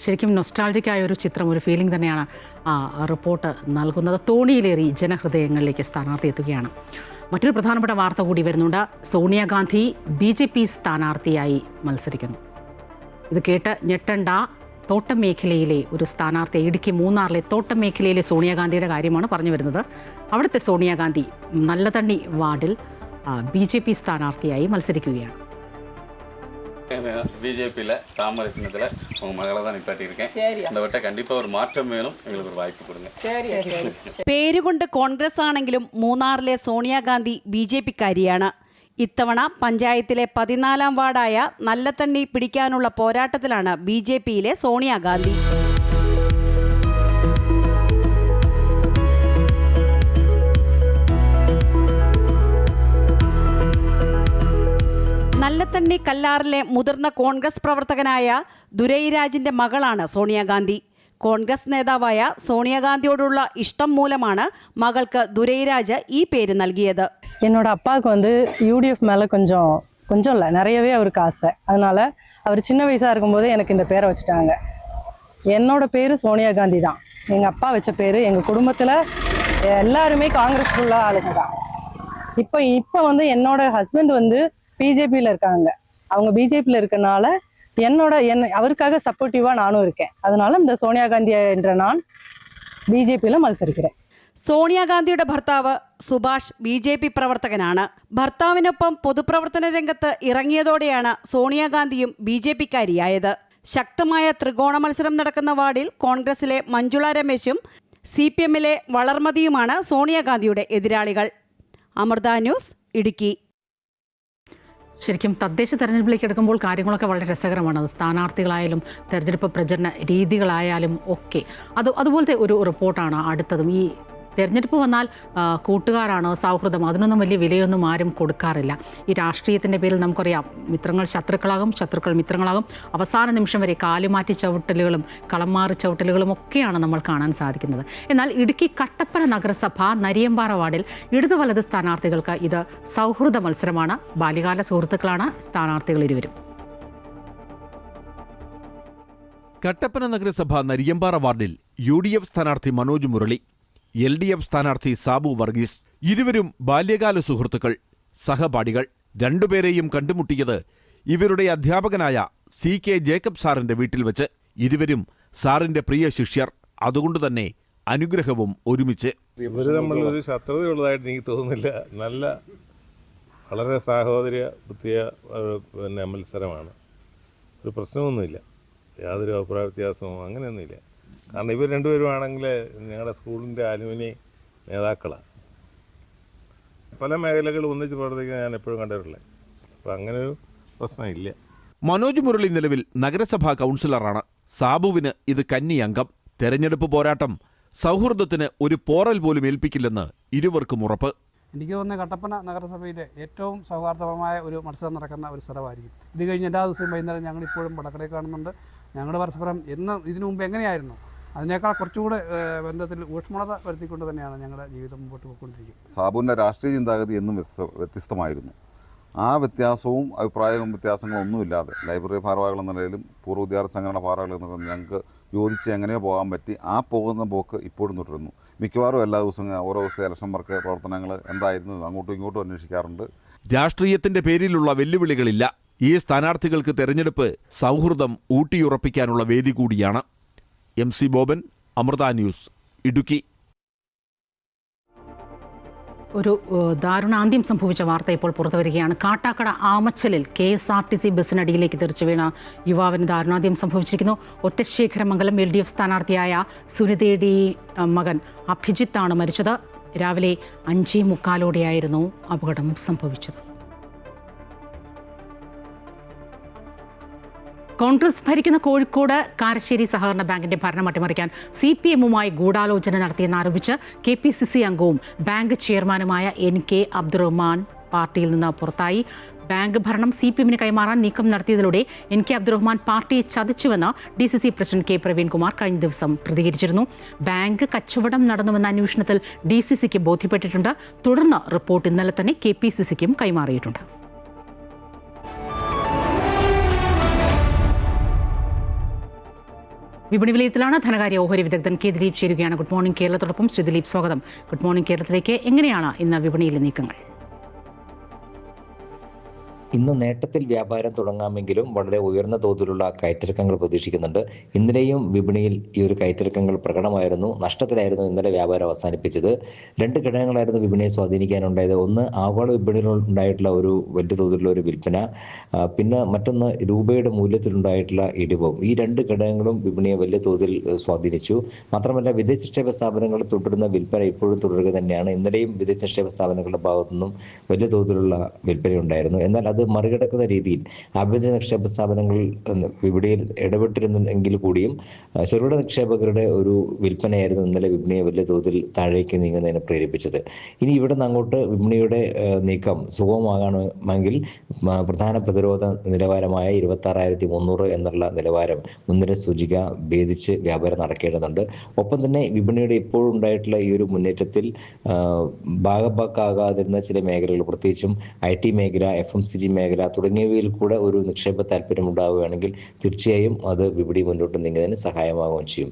ശരിക്കും നൊസ്റ്റാൾജിക്കായ ഒരു ചിത്രം, ഒരു ഫീലിംഗ് തന്നെയാണ് ആ റിപ്പോർട്ട് നൽകുന്നത്. തോണിയിലേറി ജനഹൃദയങ്ങളിലേക്ക് സ്ഥാനാർത്ഥി എത്തുകയാണ്. മറ്റൊരു പ്രധാനപ്പെട്ട വാർത്ത കൂടി വരുന്നുണ്ട്. സോണിയാഗാന്ധി BJP സ്ഥാനാർത്ഥിയായി മത്സരിക്കുന്നു. ഇത് കേട്ട് ഞെട്ടണ്ട. തോട്ടം മേഖലയിലെ ഒരു സ്ഥാനാർത്ഥി, ഇടുക്കി മൂന്നാറിലെ തോട്ടം മേഖലയിലെ സോണിയാഗാന്ധിയുടെ കാര്യമാണ് പറഞ്ഞു വരുന്നത്. അവിടുത്തെ സോണിയാഗാന്ധി നല്ലതണ്ണി വാർഡിൽ BJP സ്ഥാനാർത്ഥിയായി മത്സരിക്കുകയാണ്. பிஜேபியில் தாமரை சின்னத்தில் உங்கள் மகளை தான் நிப்பாட்டியிருக்கேன். இந்த வட்ட கண்டிப்பாக ஒரு மாற்றம் வேணும், எங்களுக்கு ஒரு வாய்ப்பு கொடுங்க. പേരുകൊണ്ട് കോൺഗ്രസ് ആണെങ്കിലും മൂന്നാറിലെ സോണിയാഗാന്ധി BJP-കാരിയാണ്. ഇത്തവണ പഞ്ചായത്തിലെ 14ാം വാർഡായ നല്ലതണ്ണി പിടിക്കാനുള്ള പോരാട്ടത്തിലാണ് BJP-യിലെ സോണിയാഗാന്ധി. നല്ലതണ്ണി കല്ലാറിലെ മുതിർന്ന കോൺഗ്രസ് പ്രവർത്തകനായ ദുരൈരാജിന്റെ മകളാണ് സോണിയാഗാന്ധി. കോൺഗ്രസ് നേതാവായ സോണിയാഗാന്ധിയോടുള്ള ഇഷ്ടം മൂലമാണ് മകൾക്ക് ദുരൈരാജ് ഈ പേര് നൽകിയത്. என்னோட அப்பாவுக்கு UDF மேலே கொஞ்சம் இல்லை நிறையவே அவருக்கு ஆசை. அதனால அவர் சின்ன வயசாக இருக்கும்போது எனக்கு இந்த பேரை வச்சுட்டாங்க. என்னோட பேர் சோனியாகாந்தி தான். எங்கள் அப்பா வச்ச பேர். எங்கள் குடும்பத்தில் எல்லாருமே காங்கிரஸ் உள்ள ஆளுங்க தான். இப்போ என்னோட ஹஸ்பண்ட் BJP-ல இருக்காங்க. அவங்க BJP-ல இருக்கனால அவருக்காக சப்போர்ட்டிவாக நானும் இருக்கேன். அதனால இந்த சோனியாகாந்தி என்ற நான் BJP-ல மത്സരിக்கிறேன். സോണിയാഗാന്ധിയുടെ ഭർത്താവ് സുഭാഷ് BJP പ്രവർത്തകനാണ്. ഭർത്താവിനൊപ്പം പൊതുപ്രവർത്തന രംഗത്ത് ഇറങ്ങിയതോടെയാണ് സോണിയാഗാന്ധിയും BJPക്കാരിയായത്. ശക്തമായ ത്രികോണ മത്സരം നടക്കുന്ന വാർഡിൽ കോൺഗ്രസിലെ മഞ്ജുള രമേശും CPMലെ വളർമതിയുമാണ് സോണിയാഗാന്ധിയുടെ എതിരാളികൾ. അമൃത ന്യൂസ്, ഇടുക്കി. ശരിക്കും തദ്ദേശ തെരഞ്ഞെടുപ്പിലേക്ക് എടുക്കുമ്പോൾ കാര്യങ്ങളൊക്കെ വളരെ രസകരമാണ്. അത് സ്ഥാനാർത്ഥികളായാലും തെരഞ്ഞെടുപ്പ് പ്രചരണ രീതികളായാലും ഒക്കെ അതുപോലത്തെ ഒരു റിപ്പോർട്ടാണ് അടുത്തതും. ഈ തെരഞ്ഞെടുപ്പ് വന്നാൽ കൂട്ടുകാരാണ്, സൗഹൃദം, അതിനൊന്നും വലിയ വിലയൊന്നും ആരും കൊടുക്കാറില്ല. ഈ രാഷ്ട്രീയത്തിൻ്റെ പേരിൽ നമുക്കറിയാം, മിത്രങ്ങൾ ശത്രുക്കളാകും, ശത്രുക്കൾ മിത്രങ്ങളാകും. അവസാന നിമിഷം വരെ കാലുമാറ്റി ചവിട്ടലുകളും കളം മാറി ചവിട്ടലുകളും ഒക്കെയാണ് നമ്മൾ കാണാൻ സാധിക്കുന്നത്. എന്നാൽ ഇടുക്കി കട്ടപ്പന നഗരസഭ നരിയമ്പാറ വാർഡിൽ ഇടതു വലത് സ്ഥാനാർത്ഥികൾക്ക് ഇത് സൗഹൃദ മത്സരമാണ്. ബാല്യകാല സുഹൃത്തുക്കളാണ് സ്ഥാനാർത്ഥികൾ ഇരുവരും. കട്ടപ്പന നഗരസഭ നരിയമ്പാറ വാർഡിൽ UDF സ്ഥാനാർത്ഥി മനോജ് മുരളി, LDF സ്ഥാനാർത്ഥി സാബു വർഗീസ്, ഇരുവരും ബാല്യകാല സുഹൃത്തുക്കൾ, സഹപാഠികൾ. രണ്ടുപേരെയും കണ്ടുമുട്ടിയത് ഇവരുടെ അധ്യാപകനായ CK ജേക്കബ് സാറിന്റെ വീട്ടിൽ വെച്ച്. ഇരുവരും സാറിന്റെ പ്രിയ ശിഷ്യർ. അതുകൊണ്ടുതന്നെ അനുഗ്രഹവും ഒരുമിച്ച്. ഇവർ തമ്മിലൊരു ശത്രുതയുള്ളതായിട്ട് എനിക്ക് തോന്നുന്നില്ല. നല്ല വളരെ സാഹോദര്യ ബുദ്ധിയ മത്സരമാണ്. ഒരു പ്രശ്നമൊന്നുമില്ല, യാതൊരു അഭിപ്രായ വ്യത്യാസമോ അങ്ങനെയൊന്നുമില്ല. കാരണം ഇവർ രണ്ടുപേരും ആണെങ്കിൽ ഞങ്ങളുടെ സ്കൂളിൻ്റെ അലുമിനി നേതാക്കളാണ്. പല മേഖലകളിൽ ഒന്നിച്ച് പ്രവർത്തിക്കാൻ ഞാൻ എപ്പോഴും കണ്ടിട്ടുള്ളത്. അപ്പം അങ്ങനെയൊരു പ്രശ്നമില്ല. മനോജ് മുരളി നിലവിൽ നഗരസഭാ കൗൺസിലറാണ്. സാബുവിന് ഇത് കന്നി അംഗം. തെരഞ്ഞെടുപ്പ് പോരാട്ടം സൗഹൃദത്തിന് ഒരു പോറൽ പോലും ഏൽപ്പിക്കില്ലെന്ന് ഇരുവർക്കും ഉറപ്പ്. എനിക്ക് തോന്നുന്നത് കട്ടപ്പന നഗരസഭയിലെ ഏറ്റവും സൗഹാർദ്ദപരമായ ഒരു മത്സരം നടക്കുന്ന ഒരു സ്ഥലമായിരിക്കും. ഇത് കഴിഞ്ഞ് എല്ലാ ദിവസവും വൈകുന്നേരം ഞങ്ങളിപ്പോഴും വടക്കടയിൽ കാണുന്നുണ്ട്. ഞങ്ങൾ പരസ്പരം ഇതിനു മുമ്പ് എങ്ങനെയായിരുന്നു അതിനേക്കാൾ കുറച്ചുകൂടെ ബന്ധത്തിൽ ഊഷ്മളത വരുത്തിക്കൊണ്ട് തന്നെയാണ് ഞങ്ങളുടെ ജീവിതം മുമ്പോട്ട് പോയിക്കൊണ്ടിരിക്കുന്നത്. സാബുവിൻ്റെ രാഷ്ട്രീയ ചിന്താഗതി എന്നും വ്യത്യസ്തമായിരുന്നു. ആ വ്യത്യാസവും അഭിപ്രായവും വ്യത്യാസങ്ങളും ഒന്നുമില്ലാതെ ലൈബ്രറി ഭാരവാഹികൾ എന്ന നിലയിലും പൂർവ്വ വിദ്യാർത്ഥി സംഘടന ഭാരവാഹികൾ എന്ന നിലയിലും ഞങ്ങൾക്ക് യോജിച്ച് എങ്ങനെയോ പോകാൻ പറ്റി. ആ പോകുന്ന പോക്ക് ഇപ്പോഴും തുടരുന്നു. മിക്കവാറും എല്ലാ ദിവസവും ഓരോ ദിവസത്തെ ഇലക്ഷൻ വർക്ക് പ്രവർത്തനങ്ങൾ എന്തായിരുന്നു അങ്ങോട്ടും ഇങ്ങോട്ടും അന്വേഷിക്കാറുണ്ട്. രാഷ്ട്രീയത്തിന്റെ പേരിലുള്ള വെല്ലുവിളികളില്ല. ഈ സ്ഥാനാർത്ഥികൾക്ക് തെരഞ്ഞെടുപ്പ് സൗഹൃദം ഊട്ടിയുറപ്പിക്കാനുള്ള വേദി കൂടിയാണ്. MC Boban, Amrita news, Idukki. ഒരു ദാരുണാന്ത്യം സംഭവിച്ച വാർത്ത ഇപ്പോൾ പുറത്തു വരികയാണ്. കാട്ടാക്കട ആമച്ചലിൽ KSRTC ബസ്സിനടിയിലേക്ക് തെറിച്ചു വീണ യുവാവിന് ദാരുണാന്ത്യം സംഭവിച്ചിരിക്കുന്നു. ഒറ്റശേഖരമംഗലം LDF സ്ഥാനാർത്ഥിയായ സുനിതയുടെ മകൻ അഭിജിത്താണ് മരിച്ചത്. രാവിലെ 5:45 അപകടം സംഭവിച്ചത്. കോൺഗ്രസ് ഭരിക്കുന്ന കോഴിക്കോട് കാരശ്ശേരി സഹകരണ ബാങ്കിന്റെ ഭരണം അട്ടിമറിക്കാൻ CPMുമായി ഗൂഢാലോചന നടത്തിയെന്നാരോപിച്ച് KPCC അംഗവും ബാങ്ക് ചെയർമാനുമായ NK അബ്ദുറഹ്മാൻ പാർട്ടിയിൽ നിന്ന് പുറത്തായി. ബാങ്ക് ഭരണം CPMന് കൈമാറാൻ നീക്കം നടത്തിയതിലൂടെ NK അബ്ദുറഹ്മാൻ പാർട്ടിയെ ചതിച്ചുവെന്ന് DCC പ്രസിഡന്റ് K പ്രവീൺകുമാർ കഴിഞ്ഞ ദിവസം പ്രതികരിച്ചിരുന്നു. ബാങ്ക് കച്ചവടം നടന്നുവെന്ന അന്വേഷണത്തിൽ DCCക്ക് ബോധ്യപ്പെട്ടിട്ടുണ്ട്. തുടർന്ന് റിപ്പോർട്ട് ഇന്നലെ തന്നെ KPCCക്കും കൈമാറിയിട്ടുണ്ട്. വിപണി വിലയത്തിലാണ് ധനകാര്യ ഓഹരി വിദഗ്ധൻ K ദിലീപ് ചേരുകയാണ്. ഗുഡ് മോർണിംഗ് കേരളത്തോടൊപ്പം ശ്രീ ദിലീപ് സ്വാഗതം. ഗുഡ് മോർണിംഗ് കേരളത്തിലേക്ക്. എങ്ങനെയാണ് ഇന്ന് വിപണിയിലെ നീക്കങ്ങൾ? ഇന്ന് നേട്ടത്തിൽ വ്യാപാരം തുടങ്ങാമെങ്കിലും വളരെ ഉയർന്ന തോതിലുള്ള കയറ്റിറക്കങ്ങൾ പ്രതീക്ഷിക്കുന്നുണ്ട്. ഇന്നലെയും വിപണിയിൽ ഈ ഒരു കയറ്റിറക്കങ്ങൾ പ്രകടമായിരുന്നു. നഷ്ടത്തിലായിരുന്നു ഇന്നലെ വ്യാപാരം അവസാനിപ്പിച്ചത്. രണ്ട് ഘടകങ്ങളായിരുന്നു വിപണിയെ സ്വാധീനിക്കാനുണ്ടായത്. ഒന്ന്, ആഗോള വിപണിയിൽ ഉണ്ടായിട്ടുള്ള ഒരു വലിയ തോതിലുള്ള ഒരു വിൽപ്പന, പിന്നെ മറ്റൊന്ന് രൂപയുടെ മൂല്യത്തിലുണ്ടായിട്ടുള്ള ഇടിവും. ഈ രണ്ട് ഘടകങ്ങളും വിപണിയെ വലിയ തോതിൽ സ്വാധീനിച്ചു. മാത്രമല്ല, വിദേശ നിക്ഷേപ സ്ഥാപനങ്ങൾ തുടരുന്ന വിൽപ്പന ഇപ്പോഴും തുടരുക തന്നെയാണ്. ഇന്നലെയും വിദേശ നിക്ഷേപ സ്ഥാപനങ്ങളുടെ ഭാഗത്തു നിന്നും വലിയ തോതിലുള്ള വിൽപ്പനയുണ്ടായിരുന്നു. എന്നാൽ അത് മറികടക്കുന്ന രീതിയിൽ ആഭ്യന്തര നിക്ഷേപ സ്ഥാപനങ്ങൾ വിപണിയിൽ ഇടപെട്ടിരുന്നെങ്കിൽ കൂടിയും ചെറുകിട നിക്ഷേപകരുടെ ഒരു വിൽപ്പനയായിരുന്നു ഇന്നലെ വിപണിയെ വലിയ തോതിൽ താഴേക്ക് നീങ്ങുന്നതിന് പ്രേരിപ്പിച്ചത്. ഇനി ഇവിടെ നിന്ന് അങ്ങോട്ട് വിപണിയുടെ നീക്കം സുഗമമാകണമെങ്കിൽ പ്രധാന പ്രതിരോധ നിലവാരമായ 26,300 എന്നുള്ള നിലവാരം മുൻനിര സൂചിക ഭേദിച്ച് വ്യാപാരം നടക്കേണ്ടതുണ്ട്. ഒപ്പം തന്നെ വിപണിയുടെ ഇപ്പോഴുണ്ടായിട്ടുള്ള ഈ ഒരു മുന്നേറ്റത്തിൽ ഭാഗഭാക്കാകാതിരുന്ന ചില മേഖലകൾ, പ്രത്യേകിച്ചും IT മേഖല, FMCG മേഖല തുടങ്ങിയവയിൽ കൂടെ ഒരു നിക്ഷേപ താല്പര്യമുണ്ടാവുകയാണെങ്കിൽ തീർച്ചയായും അത് വിപണി മുന്നോട്ട് നീങ്ങുന്നതിന് സഹായമാവുകയും ചെയ്യും.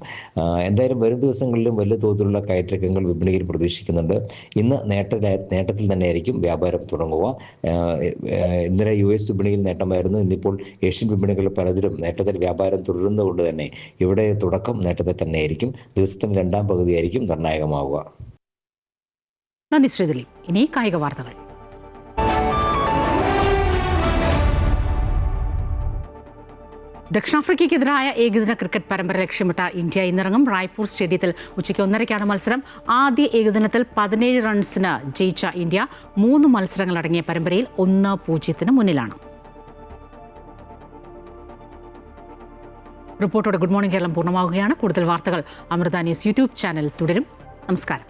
എന്തായാലും വരും ദിവസങ്ങളിലും വലിയ തോതിലുള്ള കയറ്റിറക്കങ്ങൾ വിപണിയിൽ പ്രതീക്ഷിക്കുന്നുണ്ട്. ഇന്ന് നേട്ടത്തിൽ തന്നെയായിരിക്കും വ്യാപാരം തുടങ്ങുക. ഇന്നലെ US വിപണിയിൽ നേട്ടമായിരുന്നു. ഇന്നിപ്പോൾ ഏഷ്യൻ വിപണികൾ പലതിലും നേട്ടത്തിൽ വ്യാപാരം തുടരുന്നതുകൊണ്ട് തന്നെ ഇവിടെ തുടക്കം നേട്ടത്തിൽ തന്നെയായിരിക്കും. ദിവസത്തിന് രണ്ടാം പകുതിയായിരിക്കും നിർണായകമാവുക. നന്ദി ശ്രീദിലീപ്. ഇനി കായിക വാർത്തകൾ. ദക്ഷിണാഫ്രിക്കയ്ക്കെതിരായ ഏകദിന ക്രിക്കറ്റ് പരമ്പര ലക്ഷ്യമിട്ട ഇന്ത്യ ഇന്നിറങ്ങും. റായ്പൂർ സ്റ്റേഡിയത്തിൽ ഉച്ചയ്ക്ക് 1:30-ക്കാണ് മത്സരം. ആദ്യ ഏകദിനത്തിൽ 17 റൺസിന് ജയിച്ച ഇന്ത്യ 3 മത്സരങ്ങളടങ്ങിയ പരമ്പരയിൽ 1-0 മുന്നിലാണ്. റിപ്പോർട്ടോടെ ഗുഡ് മോർണിംഗ് കേരളം പൂർണ്ണമാവുകയാണ്. കൂടുതൽ വാർത്തകൾ അമൃത ന്യൂസ് യൂട്യൂബ് ചാനൽ തുടരും. നമസ്കാരം.